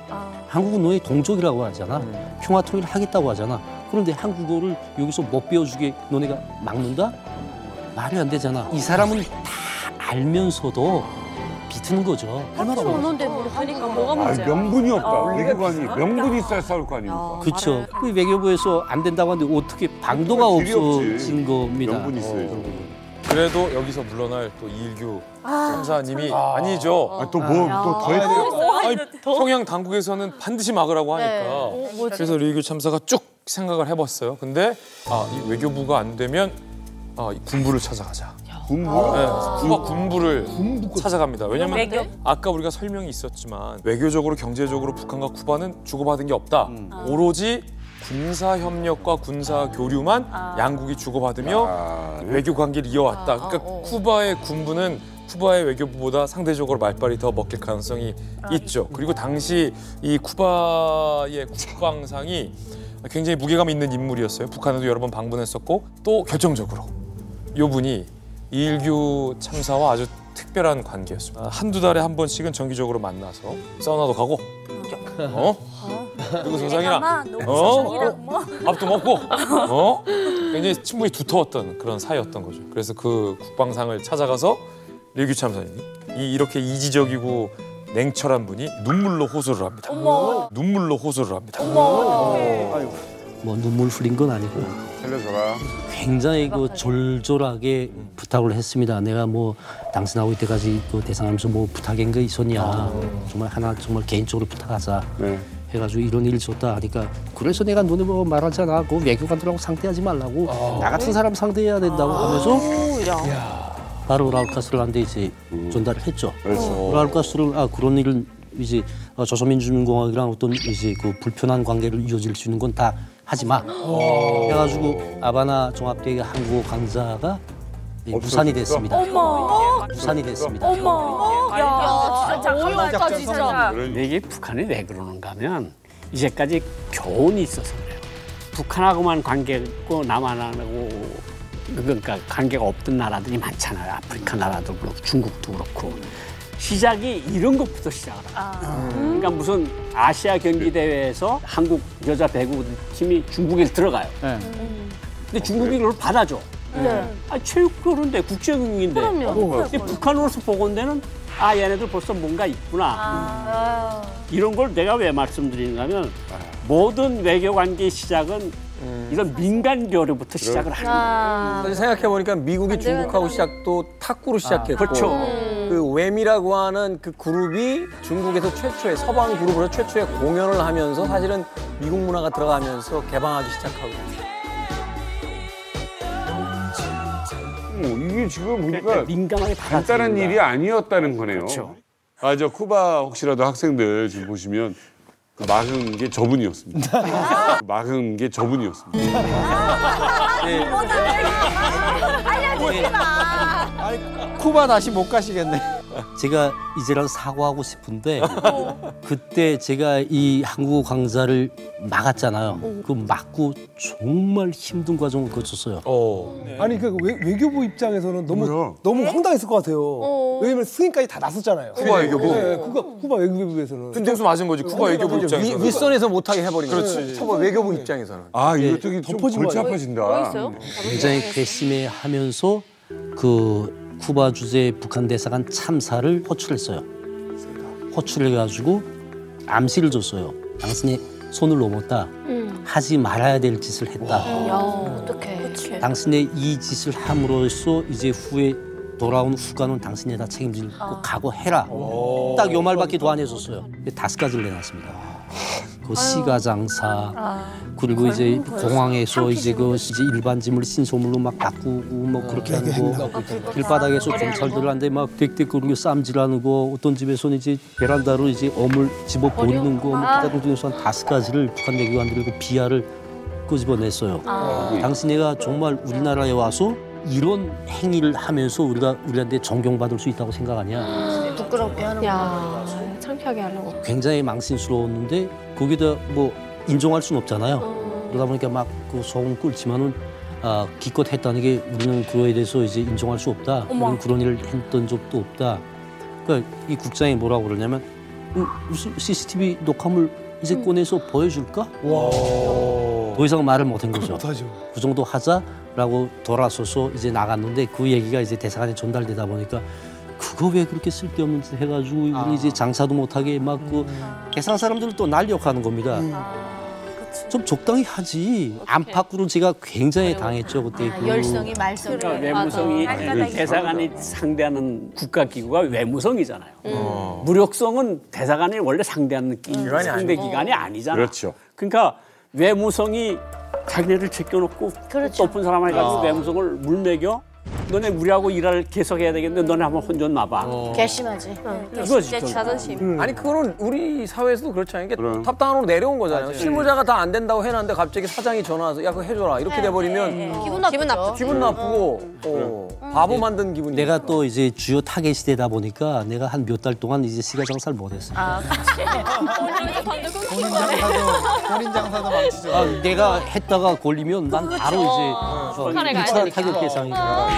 한국은 너네 동족이라고 하잖아. 평화 통일을 하겠다고 하잖아. 그런데 한국어를 여기서 못 배워주게 너네가 막는다? 말이 안 되잖아. 이 사람은 다 알면서도 비트는 거죠. 할말 없는데 그러니까 뭐가 문제야? 명분이 없다. 외교관이 명분이 있어야 싸울 거 아닙니까? 그렇죠. 그 외교부에서 안 된다고 하는데 어떻게 방도가 없어진 겁니다. 명분이 있어야죠. 그래도 여기서 물러날 또 이일규 참사님이 아니죠. 또 더 해야 돼요? 평양 당국에서는 반드시 막으라고 하니까. 그래서 이일규 참사가 쭉 생각을 해봤어요. 근데 이 외교부가 안 되면 이 군부를 찾아가자. 군부? 네, 쿠바 군부를 찾아갑니다. 왜냐면 아까 우리가 설명이 있었지만 외교적으로 경제적으로 북한과 쿠바는 주고받은 게 없다. 오로지 군사 협력과 군사 교류만 양국이 주고받으며 외교 관계를 이어왔다. 그러니까 쿠바의 군부는 쿠바의 외교부보다 상대적으로 말빨이 더 먹힐 가능성이 있죠. 그리고 당시 이 쿠바의 국방상이 굉장히 무게감 있는 인물이었어요. 북한에도 여러 번 방문했었고 또 결정적으로 이 분이 이일규 참사와 아주 특별한 관계였습니다. 한두 달에 한 번씩은 정기적으로 만나서 사우나도 가고 그리고 조상이랑 밥도 먹고 굉장히 친분이 두터웠던 그런 사이였던 거죠. 그래서 그 국방상을 찾아가서 이일규 참사님이 이렇게 이지적이고 냉철한 분이 눈물로 호소를 합니다. 눈물로 호소를 합니다. 뭐 눈물 흘린 건 아니고 살려줘라. 굉장히 그 졸졸하게 부탁을 했습니다. 내가 뭐 당신하고 이때까지 그 대상하면서 뭐 부탁한 게 있었냐. 정말 하나 정말 개인적으로 부탁하자. 해가지고 이런 일이 있었다 하니까 그래서 내가 너네 뭐 말하잖아. 그 외교관들하고 상대하지 말라고. 나 같은 사람 상대해야 된다고 하면서 바로 라울카스를한테 이제 전달을 했죠. 라울카스를 그런 일은 이제 조선민주주의공화국이랑 어떤 이제 그 불편한 관계를 이어질 수 있는 건 다 하지 마. 해가지고 아바나 종합대학의 한국어 강사가 무산이 됐습니다. 무산이 됐습니다. 야, 진짜 오열까 진짜. 이게 북한이 왜 그러는가 하면 이제까지 교훈이 있어서 그래요. 북한하고만 관계고 남한하고 그러니까 관계가 없던 나라들이 많잖아요. 아프리카 나라도 그렇고 중국도 그렇고. 시작이 이런 것부터 시작을 해요. 그러니까 무슨 아시아 경기 대회에서 한국 여자 배구 팀이 중국에 들어가요. 근데 중국이 그걸 받아줘. 체육 그런데 국제경기인데. 근데 북한으로서 보건 데는 얘네들 벌써 뭔가 있구나. 이런 걸 내가 왜 말씀드리는가 하면 모든 외교 관계의 시작은 이런 민간 교류부터 시작을 하는 거예요. 사실 생각해보니까 미국이 중국하고 시작도 탁구로 시작했고 그렇죠. 그 웸이라고 하는 그 그룹이 중국에서 최초의 서방 그룹으로 최초의 공연을 하면서 사실은 미국 문화가 들어가면서 개방하기 시작하고 이게 지금 우리가 민감하게 간단한 일이 아니었다는 거네요. 그렇죠. 저 쿠바 혹시라도 학생들 지금 보시면 그 막은 게 저분이었습니다. 막은 게 저분이었습니다. 알려주지 마. 쿠바 다시 못 가시겠네. 제가 이제라도 사과하고 싶은데 그때 제가 이 한국어 강좌를 막았잖아요. 그 막고 정말 힘든 과정을 거쳤어요. 아니 그 외교부 입장에서는 너무 황당했을 것 같아요. 왜냐면 승인까지 다 났었잖아요. 쿠바 외교부? 네, 쿠바 외교부에서는. 뒤통수 맞은 거지. 쿠바 외교부 입장에서는. 윗선에서 못하게 해버린 거죠. 그렇지. 쿠바 외교부 입장에서는. 이거 되게 좀 골치 아파진다. 굉장히 괘씸해하면서 그 쿠바 주재 북한 대사관 참사를 호출했어요. 호출해가지고 암시를 줬어요. 당신이 손을 넘었다. 하지 말아야 될 짓을 했다. 어떡해. 당신의 이 짓을 함으로써 이제 후에 돌아온 후과는 당신이 다 책임질 거 각오해라. 딱 요 말밖에 더 안 해줬어요. 5가지를 내놨습니다. 그 시가장사 그리고 이제 공항에서 이제 일반 짐을 신소물로 막 바꾸고 뭐 그렇게 하는 거 길바닥에서 경찰들 한테 막 덱덱거리고 쌈질하는 거 어떤 집에서는 이제 베란다로 이제 어물 집어 버리는 거 뭐 그다음 중에서 한 5가지를 북한 외교관들이 그 비하를 끄집어냈어요. 당신네가 정말 우리나라에 와서 이런 행위를 하면서 우리한테 존경받을 수 있다고 생각하냐? 부끄럽게 하는 야, 창피하게 하려고. 굉장히 망신스러웠는데 거기다 뭐 인정할 수는 없잖아요. 그러다 보니까 막 그 소금 끓지만은 기껏 했다는 게 우리는 그거에 대해서 이제 인정할 수 없다. 우리는 그런 일을 했던 적도 없다. 그러니까 이 국장이 뭐라고 그러냐면 CCTV 녹화물 이제 꺼내서 보여줄까? 더 이상 말을 못한 거죠. 그 정도 하자라고 돌아서서 이제 나갔는데 그 얘기가 이제 대사관에 전달되다 보니까 그거 왜 그렇게 쓸데없는 짓 해가지고 우리 이제 장사도 못하게 막 그 대상 사람들을 또 날려가는 겁니다. 좀 적당히 하지. 안팎으로 제가 굉장히 당했죠 그때. 열성이 말썽이. 외무성이 대사관이 상대하는 국가기구가 외무성이잖아요. 무력성은 대사관이 원래 상대하는 상대기관이 아니잖아요. 그렇죠. 그러니까 외무성이 자기네를 제껴놓고 높은 사람을 해가지고 외무성을 물매겨. 너네 우리하고 일을 계속해야 되겠는데 너네 한번 혼 좀 놔봐. 괘씸하지. 이거지. 자존심. 아니 그거는 우리 사회에서도 그렇잖아요. 이게 탑다운으로 내려온 거잖아요. 실무자가 다 안 된다고 해놨는데 갑자기 사장이 전화 와서 야 그거 해줘라 이렇게 돼버리면 기분 나쁘고 바보 만든 기분이. 내가 또 이제 주요 타겟이 되다 보니까 내가 한 몇 달 동안 이제 시가장사를 못했어요. 본인 장사도 망치죠. 내가 했다가 걸리면 난 바로 이제 북한에 가야 1차 되니까. 타겟 대상이다.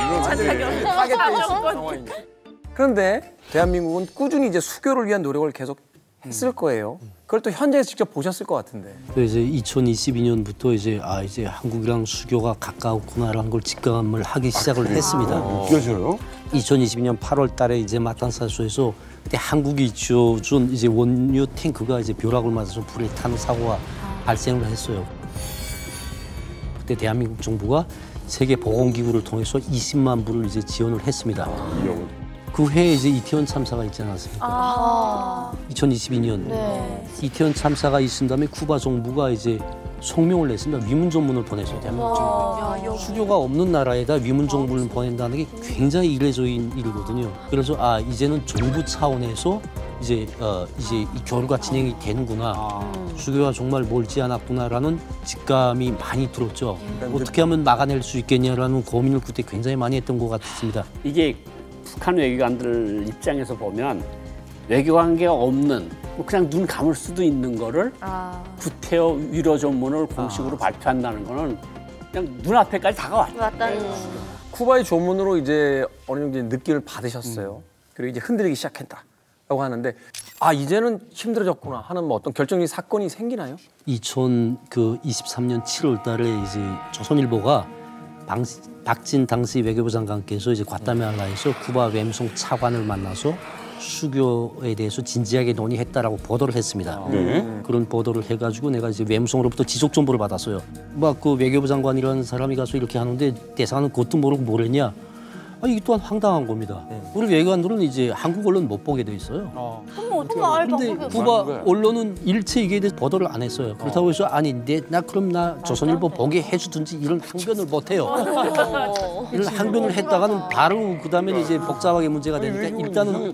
그런데 대한민국은 꾸준히 이제 수교를 위한 노력을 계속 했을 거예요. 그걸 또 현지에서 직접 보셨을 것 같은데. 이제 2022년부터 이제 이제 한국이랑 수교가 가까웠구나라는 걸 직감을 하기 시작을 했습니다. 느껴져요? 2022년 8월달에 이제 마탄사수에서 그때 한국이 지어준 이제 원유 탱크가 이제 벼락을 맞아서 불에 타는 사고가 발생을 했어요. 그때 대한민국 정부가 세계보건기구를 통해서 20만 불을 이제 지원을 했습니다. 그 해에 이제 이태원 참사가 있지 않았습니까? 2022년 이태원 참사가 있은 다음에 쿠바 정부가 이제 성명을 냈습니다. 위문전문을 보내서 대한민국 정부. 수교가 없는 나라에다 위문전문을 보낸다는 게 굉장히 이례적인 일이거든요. 그래서 이제는 정부 차원에서 이제 이 교류가 진행이 되는구나. 수교가 정말 멀지 않았구나라는 직감이 많이 들었죠. 어떻게 하면 막아낼 수 있겠냐라는 고민을 그때 굉장히 많이 했던 것 같습니다. 이게 북한 외교관들 입장에서 보면 외교관계가 없는 뭐 그냥 눈 감을 수도 있는 거를 구태여 위로 전문을 공식으로 발표한다는 거는 그냥 눈앞에까지 다가왔죠. 쿠바의 조문으로 이제 어느 정도 느낌을 받으셨어요. 그리고 이제 흔들리기 시작했다라고 하는데 이제는 힘들어졌구나 하는 뭐 어떤 결정적인 사건이 생기나요? 2023년 7월달에 이제 조선일보가 박진 당시 외교부 장관께서 이제 과테말라에서 쿠바 웸송 차관을 만나서 수교에 대해서 진지하게 논의했다라고 보도를 했습니다. 그런 보도를 해가지고 내가 이제 웸송으로부터 지속 정보를 받았어요. 막 그 외교부 장관이라는 사람이 가서 이렇게 하는데 대사관은 그것도 모르고 뭐랬냐? 이게 또한 황당한 겁니다. 우리 외교관들은 이제 한국 언론 못 보게 돼 있어요. 그럼 어떻게 알 근데 방법이 쿠바 없어요? 언론은 일체 이게 대해서 보도를 안 했어요. 그렇다고 해서 그럼 나 조선일보 보게 해주든지 이런 항변을 못 해요. 이런 항변을 했다가는 바로 그다음에 이제 복잡하게 문제가 되니까 일단은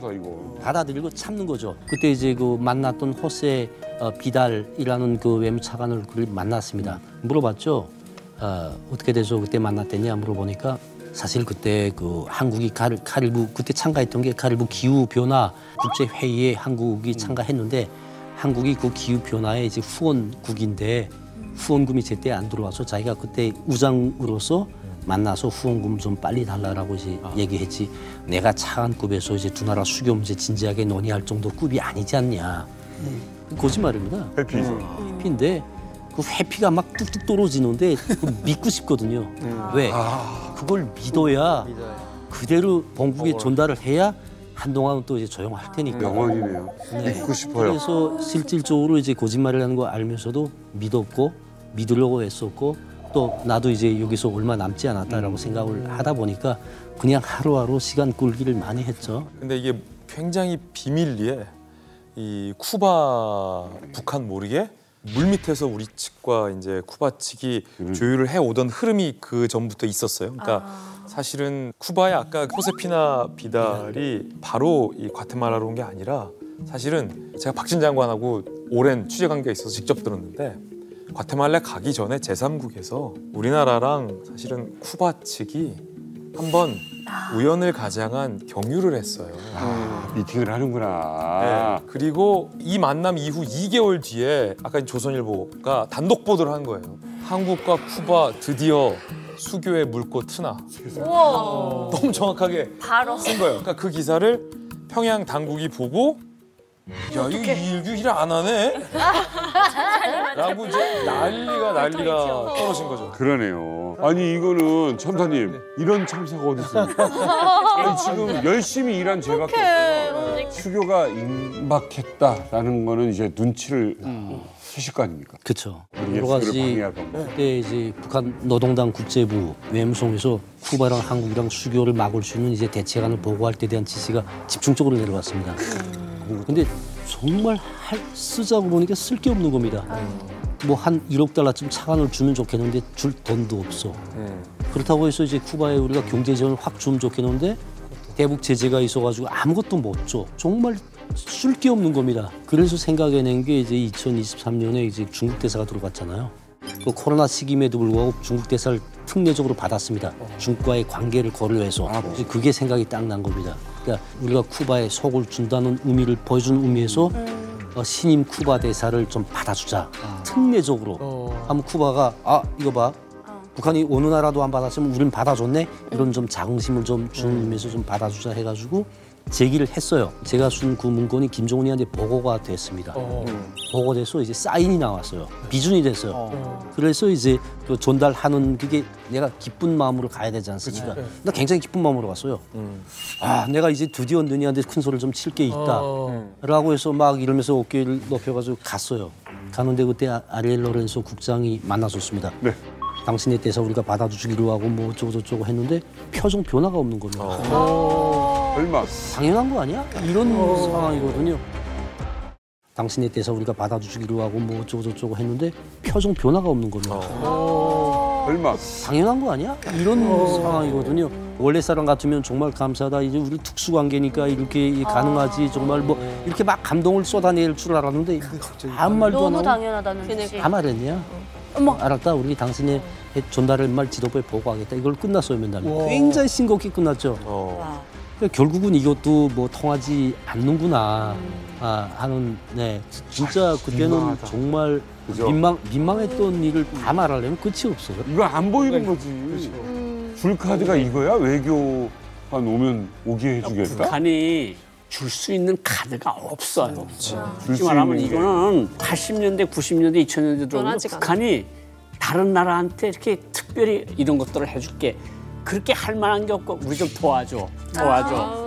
받아들이고 참는 거죠. 그때 이제 그 만났던 호세 비달이라는 그 외무차관을 만났습니다. 물어봤죠. 어떻게 돼서 그때 만났댔냐 물어보니까 사실 그때 그 한국이 카리브 그때 참가했던 게 카리브 기후 변화 국제 회의에 한국이 참가했는데 한국이 그 기후 변화의 이제 후원국인데 후원금이 제때 안 들어와서 자기가 그때 우장으로서 만나서 후원금 좀 빨리 달라라고 이제 얘기했지. 내가 차관급에서 이제 두 나라 수교 문제 진지하게 논의할 정도 급이 아니지 않냐. 거짓말입니다. 회피인데 그 회피가 막 뚝뚝 떨어지는데 믿고 싶거든요. 왜? 그걸 믿어야 그대로 본국에 전달을 해야 한동안은 또 이제 조용할 테니까. 명언이네요. 믿고 싶어요. 그래서 실질적으로 이제 거짓말을 하는 거 알면서도 믿었고 믿으려고 했었고 또 나도 이제 여기서 얼마 남지 않았다라고 생각을 하다 보니까 그냥 하루하루 시간 끌기를 많이 했죠. 근데 이게 굉장히 비밀리에 이 쿠바 북한 모르게 물밑에서 우리 측과 이제 쿠바 측이 조율을 해 오던 흐름이 그 전부터 있었어요. 그러니까 사실은 쿠바의 아까 호세피나 비달이 바로 이 과테말라로 온 게 아니라 사실은 제가 박진 장관하고 오랜 취재 관계가 있어서 직접 들었는데 과테말라 가기 전에 제3국에서 우리나라랑 사실은 쿠바 측이 한번 우연을 가장한 경유를 했어요. 미팅을 하는구나. 네. 그리고 이 만남 이후 2개월 뒤에 아까 조선일보가 단독 보도를 한 거예요. 한국과 쿠바 드디어 수교에 물고 트나. 우와. 너무 정확하게 바로 쓴 거예요. 그러니까 그 기사를 평양 당국이 보고 야, 이거 일규 일 안 하네? 라고 이제 난리가 떨어진 거죠. 그러네요. 아니 이거는 첨사님 이런 참사가 어디 있습니까? 아니, 지금 열심히 일한 죄밖에 없어요. 수교가 임박했다라는 거는 이제 눈치를 채실 거 아닙니까? 그렇죠. 우리의 여러 가지 수교를 방해할 방법. 그때 이제 북한 노동당 국제부 웸송에서 쿠바랑 한국이랑 수교를 막을 수 있는 이제 대책안을 보고할 때 대한 지시가 집중적으로 내려왔습니다. 근데 정말 쓰자고 보니까 쓸 게 없는 겁니다. 뭐 한 1억 달러쯤 차관을 주면 좋겠는데 줄 돈도 없어. 그렇다고 해서 이제 쿠바에 우리가 경제 지원을 확 주면 좋겠는데 대북 제재가 있어가지고 아무것도 못 줘. 정말 쓸 게 없는 겁니다. 그래서 생각해낸 게 이제 2023년에 이제 중국 대사가 들어갔잖아요. 그 코로나 시기임에도 불구하고 중국 대사를 특례적으로 받았습니다. 중국과의 관계를 고려해서 이제 그게 생각이 딱 난 겁니다. 그러니까 우리가 쿠바에 속을 준다는 의미를 보여주는 의미에서 신임 쿠바 대사를 좀 받아주자. 특례적으로 하면 쿠바가 이거 봐. 북한이 어느 나라도 안 받았으면 우린 받아줬네. 이런 좀 자긍심을 좀 주는 의미에서 좀 받아주자 해가지고 제기를 했어요. 제가 쓴 그 문건이 김정은이한테 보고가 됐습니다. 보고돼서 이제 사인이 나왔어요. 비준이 됐어요. 그래서 이제 그 전달하는 그게 내가 기쁜 마음으로 가야 되지 않습니까? 나 굉장히 기쁜 마음으로 갔어요. 내가 이제 드디어 너희한테 큰 소리를 좀 칠 게 있다. 라고 해서 막 이러면서 어깨를 높여가지고 갔어요. 가는데 그때 아리엘 로렌소 국장이 만나줬습니다. 네. 당신에 대해서 우리가 받아주기로 하고 뭐 어쩌고저쩌고 했는데 표정 변화가 없는 겁니다. 얼마? 당연한 거 아니야? 이런 상황이거든요. 당신에 대해서 우리가 받아주기로 하고 뭐 어쩌고저쩌고 했는데 표정 변화가 없는 겁니다. 얼마? 당연한 거 아니야? 이런 상황이거든요. 원래 사람 같으면 정말 감사하다. 이제 우리 특수관계니까 이렇게 가능하지. 정말 뭐 이렇게 막 감동을 쏟아낼 줄 알았는데 아무 말도 안 하고. 너무 당연하다는 듯이. 아무 말 했냐? 알았다. 우리 당신의 전달을 말 지도부에 보고하겠다. 이걸 끝났어요, 맨날. 굉장히 싱겁게 끝났죠. 그러니까 결국은 이것도 뭐 통하지 않는구나 하는 진짜 그때는 정말 그죠? 민망했던 일을 다 말하려면 끝이 없어요. 이거 안 보이는 거지. 줄카드가 이거야? 외교관 오면 오게 해주겠다? 북한이 줄 수 있는 카드가 없어요. 줄 솔직히 수 말하면 있는 게. 이거는 80년대, 90년대, 2000년대 들어오면 북한이 다른 나라한테 이렇게 특별히 이런 것들을 해줄게. 그렇게 할 만한 게 없고 우리 좀 도와줘.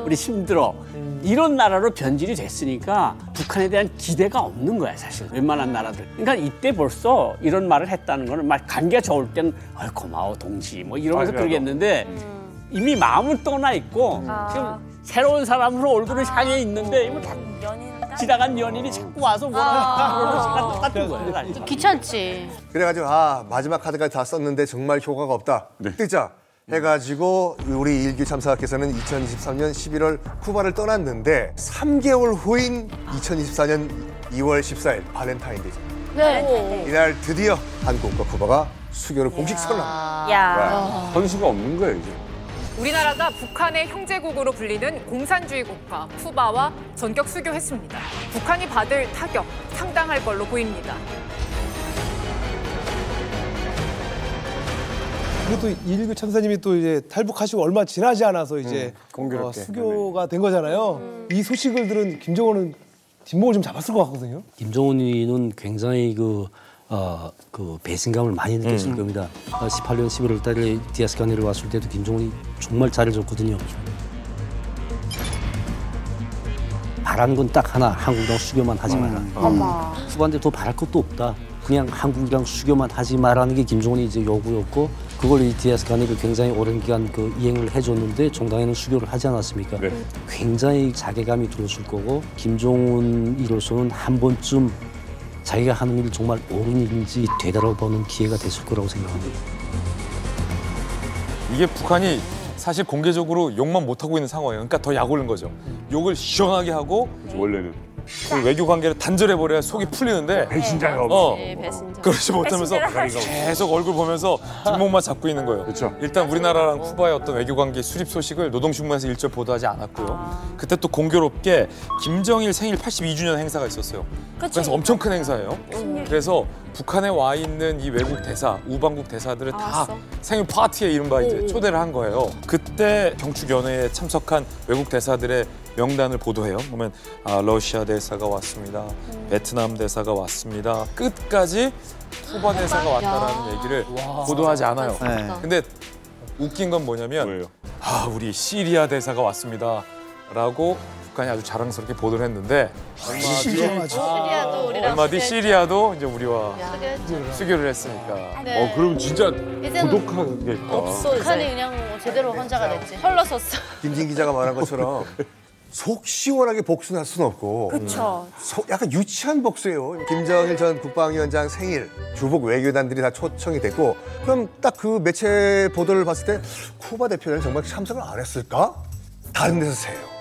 우리 힘들어. 이런 나라로 변질이 됐으니까 북한에 대한 기대가 없는 거야 사실 웬만한 나라들. 그러니까 이때 벌써 이런 말을 했다는 거는 막 관계가 좋을 때는 고마워 동지 뭐 이러면서 그러겠는데 이미 마음은 떠나 있고 지금 새로운 사람으로 얼굴을 향해 있는데 이거 지나간 연인이 자꾸 와서 뭐라 그러는 똑같은 거예요. 귀찮지. 그래가지고 마지막 카드까지 다 썼는데 정말 효과가 없다. 뜨자 해가지고 우리 일규 참사께서는 2023년 11월 쿠바를 떠났는데 3개월 후인 2024년 2월 14일 발렌타인데이죠. 네. 이날 드디어 한국과 쿠바가 수교를 공식 선언합니다. 선수가 없는 거예요 이제. 우리나라가 북한의 형제국으로 불리는 공산주의 국가 쿠바와 전격 수교했습니다. 북한이 받을 타격 상당할 걸로 보입니다. 그리고 또 이일규 참사님이 또 이제 탈북하시고 얼마 지나지 않아서 이제 수교가 된 거잖아요. 이 소식을 들은 김정은은 뒷목을 좀 잡았을 것 같거든요. 김정은이는 굉장히 그 배신감을 많이 느꼈을 겁니다. 18년 11월 달에 디아스카네를 왔을 때도 김정은이 정말 잘해줬거든요. 바라는 건 딱 하나, 한국이랑 수교만 하지 마라. 쿠바한테 더 바랄 것도 없다. 그냥 한국이랑 수교만 하지 말라는 게 김정은이 이제 요구였고 그걸 이 디아스카네가 굉장히 오랜 기간 이행을 해줬는데 정당에는 수교를 하지 않았습니까? 굉장히 자괴감이 들었을 거고 김정은이로서는 한 번쯤 자기가 하는 일이 정말 옳은 일인지 되돌아보는 기회가 됐을 거라고 생각합니다. 이게 북한이 사실 공개적으로 욕만 못하고 있는 상황이에요. 그러니까 더 약 올린 거죠. 욕을 시원하게 하고 원래는 그 외교 관계를 단절해버려야 속이 풀리는데 배신자요. 그러지 못하면서 계속 얼굴 보면서 뒷목만 잡고 있는 거예요. 그렇죠. 일단 우리나라랑 쿠바의 어떤 외교 관계 수립 소식을 노동신문에서 일절 보도하지 않았고요. 그때 또 공교롭게 김정일 생일 82주년 행사가 있었어요. 그래서 엄청 큰 행사예요. 그래서 북한에 와 있는 이 외국 대사, 우방국 대사들을 다 생일 파티에 이른바 이제 초대를 한 거예요. 그때 경축연회에 참석한 외국 대사들의 명단을 보도해요. 보면 러시아 대사가 왔습니다. 베트남 대사가 왔습니다. 끝까지 쿠바 대사가 왔다라는 얘기를 보도하지 않아요. 근데 웃긴 건 뭐냐면 우리 시리아 대사가 왔습니다. 라고 북한이 아주 자랑스럽게 보도를 했는데 얼마 뒤 시리아도 이제 우리와 수교를 했으니까. 그럼 진짜 이제는 고독하겠다. 북한이 그냥 제대로 혼자가 됐지. 헐러섰어. 김진 기자가 말한 것처럼 속 시원하게 복수는 할 수는 없고 그렇죠. 약간 유치한 복수예요. 김정일 전 국방위원장 생일 주복 외교단들이 다 초청이 됐고 그럼 딱 그 매체 보도를 봤을 때 쿠바 대표는 정말 참석을 안 했을까? 다른 데서 세요.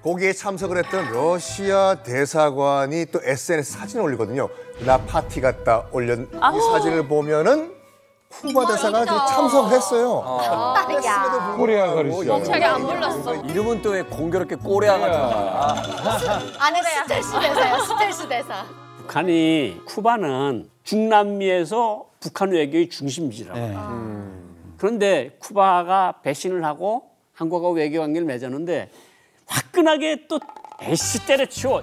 거기에 참석을 했던 러시아 대사관이 또 SNS 사진을 올리거든요. 나 파티 갔다 올린 이 사진을 보면은 쿠바 대사가 참석을 했어요. 코리아 가르치죠. 자기 안 불렀어. 이름은 또 왜 공교롭게 꼬레아가 들어가. 안에 스텔스 대사야, 스텔스 대사. 북한이 쿠바는 중남미에서 북한 외교의 중심지라고. 그런데 쿠바가 배신을 하고 한국하고 외교 관계를 맺었는데 화끈하게 또 에이씨 때려치워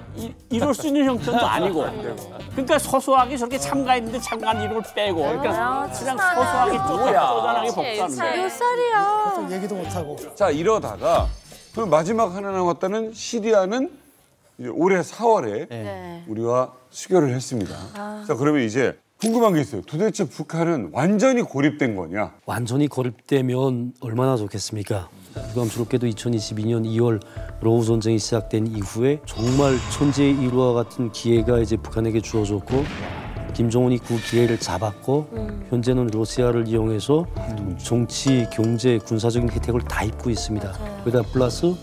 이럴 수 있는 형편도 아니고 그러니까 소소하게 저렇게 참가했는데 참가한 이름을 빼고 그러니까 그냥 소소하게 쪼잔하게 복수하는 거예요. 몇 살이야? 얘기도 못하고. 자 이러다가 그럼 마지막 하나 남았다는 시리아는 이제 올해 4월에 우리와 수교를 했습니다. 자 그러면 이제 궁금한 게 있어요. 도대체 북한은 완전히 고립된 거냐? 완전히 고립되면 얼마나 좋겠습니까? 유감스럽게도 2022년 2월 러우 전쟁이 시작된 이후에 정말 천재의 일화와 같은 기회가 이제 북한에게 주어졌고 김정은이 그 기회를 잡았고 현재는 러시아를 이용해서 정치, 경제, 군사적인 혜택을 다 입고 있습니다. 거기다 플러스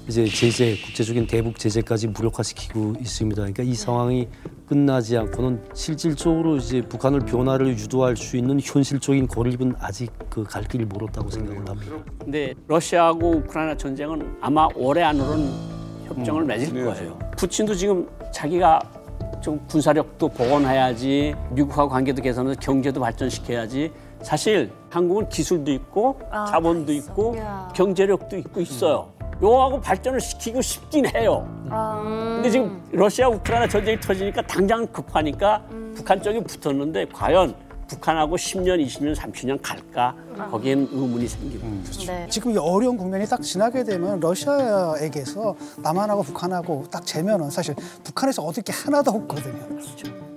이제 제재, 국제적인 대북 제재까지 무력화시키고 있습니다. 그러니까 이 상황이 끝나지 않고는 실질적으로 이제 북한을 변화를 유도할 수 있는 현실적인 고립은 아직 갈 길이 멀었다고 생각을 합니다. 근데 러시아하고 우크라이나 전쟁은 아마 올해 안으로는 협정을 맺을 거예요. 푸틴도 지금 자기가 좀 군사력도 복원해야지, 미국하고 관계도 개선해서 경제도 발전시켜야지. 사실 한국은 기술도 있고 자본도 있고 경제력도 있고 있어요. 요하고 발전을 시키고 싶긴 해요. 근데 지금 러시아 우크라이나 전쟁이 터지니까 당장 급하니까 북한 쪽이 붙었는데 과연 북한하고 10년, 20년, 30년 갈까? 거기엔 의문이 생깁니다. 네. 지금 이 어려운 국면이 딱 지나게 되면 러시아에게서 남한하고 북한하고 딱 재면은 사실 북한에서 얻을 게 하나도 없거든요.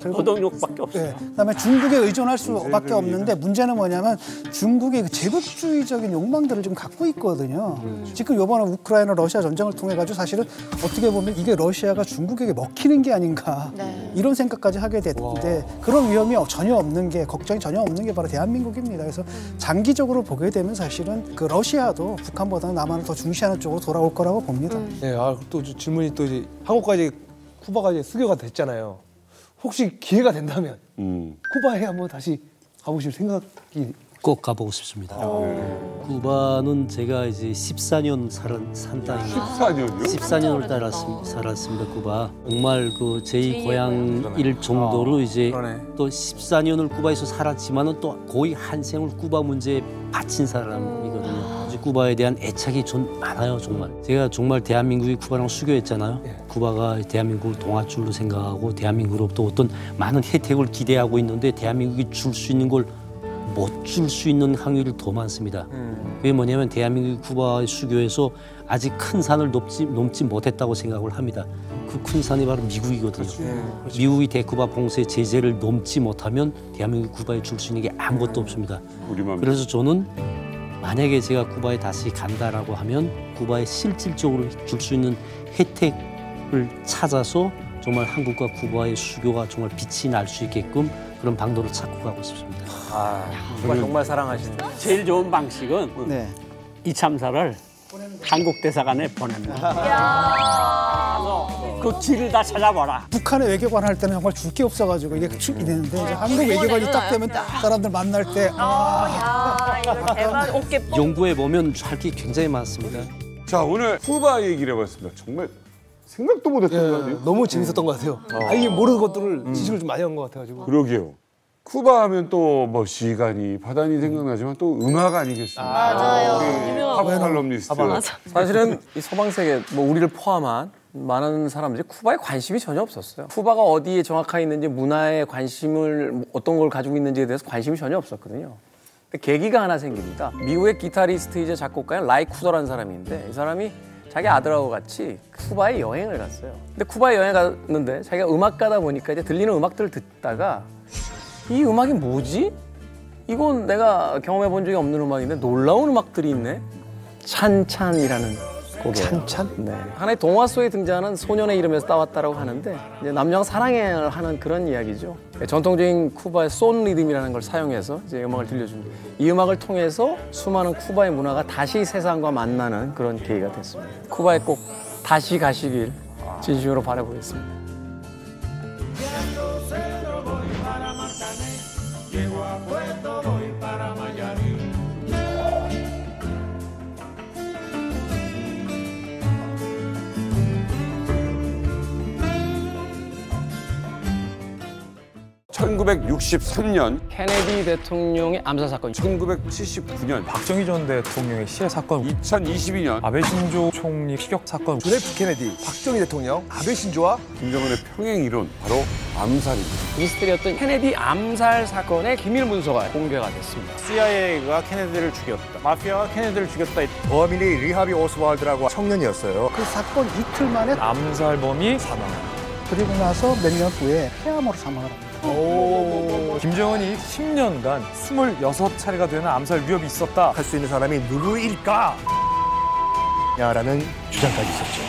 노동력밖에 없어요. 네. 그다음에 중국에 의존할 수밖에 없는데 문제는 뭐냐면 중국이 그 제국주의적인 욕망들을 좀 갖고 있거든요. 지금 이번에 우크라이나 러시아 전쟁을 통해 가지고 사실은 어떻게 보면 이게 러시아가 중국에게 먹히는 게 아닌가 이런 생각까지 하게 됐는데 그런 위험이 전혀 없는 게 걱정이 전혀 없는 게 바로 대한민국입니다. 그래서 장기적으로 보게 되면 사실은 그 러시아도 북한보다는 남한을 더 중시하는 쪽으로 돌아올 거라고 봅니다. 네, 또 질문이 또 이제 한국과 이제 쿠바가 이제 수교가 됐잖아요. 혹시 기회가 된다면 쿠바에 한번 다시 가보실 생각이 꼭 가보고 싶습니다. 쿠바는 제가 이제 14년 산 땅입니다. 14년요? 14년을 살았습니다. 쿠바. 정말 그 제2 고향일 정도로 이제 또 14년을 쿠바에서 살았지만은 또 거의 한 생을 쿠바 문제에 바친 사람이거든요. 쿠바에 대한 애착이 좀 많아요, 정말. 제가 정말 대한민국이 쿠바랑 수교했잖아요. 쿠바가 대한민국을 동아줄로 생각하고 대한민국으로부터 어떤 많은 혜택을 기대하고 있는데 대한민국이 줄 수 있는 걸 못 줄 수 있는 확률이 더 많습니다. 그게 뭐냐면 대한민국이 쿠바의 수교에서 아직 큰 산을 넘지 못했다고 생각을 합니다. 그 큰 산이 바로 미국이거든요. 미국이 대쿠바 봉쇄 제재를 넘지 못하면 대한민국이 쿠바에 줄 수 있는 게 아무것도 없습니다. 그래서 저는 만약에 제가 쿠바에 다시 간다라고 하면 쿠바에 실질적으로 줄 수 있는 혜택을 찾아서 정말 한국과 쿠바의 수교가 정말 빛이 날 수 있게끔 그런 방도를 찾고 가고 싶습니다. 쿠바 정말 사랑하시는. 제일 좋은 방식은 이참사를 한국 대사관에 보냅니다. 그 길을 다 찾아봐라. 북한의 외교관 할 때는 정말 줄 게 없어가지고 이게 축이 되는데 이제 한국 외교관이 딱 되면 사람들 만날 때 연구해 보면 할 게 굉장히 많습니다. 자, 오늘 쿠바 얘기를 해봤습니다. 정말 생각도 못했던 것 같아요. 너무 재밌었던 것 같아요. 아예 모르는 것들을 지식을 좀 많이 한 것 같아가지고. 그러게요. 쿠바 하면 또 뭐 시간이 바다니 생각나지만 또 음악 아니겠습니까? 맞아요. 팝칼럼니스트. 사실은 이 서방 세계, 뭐 우리를 포함한 많은 사람들이 쿠바에 관심이 전혀 없었어요. 쿠바가 어디에 정확하게 있는지, 문화에 관심을 어떤 걸 가지고 있는지에 대해서 관심이 전혀 없었거든요. 근데 계기가 하나 생깁니다. 미국의 기타리스트이자 작곡가인 라이 쿠더라는 사람이 있는데 이 사람이 자기 아들하고 같이 쿠바에 여행을 갔어요. 근데 쿠바에 여행 갔는데 자기가 음악가다 보니까 이제 들리는 음악들을 듣다가 이 음악이 뭐지? 이건 내가 경험해 본 적이 없는 음악인데 놀라운 음악들이 있네. 찬찬이라는 곡이에요. 찬찬? 네. 하나의 동화 속에 등장하는 소년의 이름에서 따왔다라고 하는데 이제 남녀가 사랑을 하는 그런 이야기죠. 전통적인 쿠바의 손 리듬이라는 걸 사용해서 이제 음악을 들려줍니다. 이 음악을 통해서 수많은 쿠바의 문화가 다시 세상과 만나는 그런 계기가 됐습니다. 쿠바에 꼭 다시 가시길 진심으로 바라보겠습니다. (1963년) 케네디 대통령의 암살 사건. 1979년 박정희 전 대통령의 시해 사건. 2022년 아베 신조 총리 피격 사건. 존 F 케네디, 박정희 대통령, 아베 신조와 김정은의 평행 이론, 바로 암살입니다. 미스터리였던 케네디 암살 사건의 기밀 문서가 공개가 됐습니다. CIA가 케네디를 죽였다. 마피아가 케네디를 죽였다. 범인이 리하비 오스왈드라고 청년이었어요. 그 사건 이틀 만에 암살범이 사망. 그리고 나서 몇 년 후에 폐암으로 사망을 합니다. 김정은이 10년간 26차례가 되는 암살 위협이 있었다. 할 수 있는 사람이 누구일까? 야라는 주장까지 있었죠.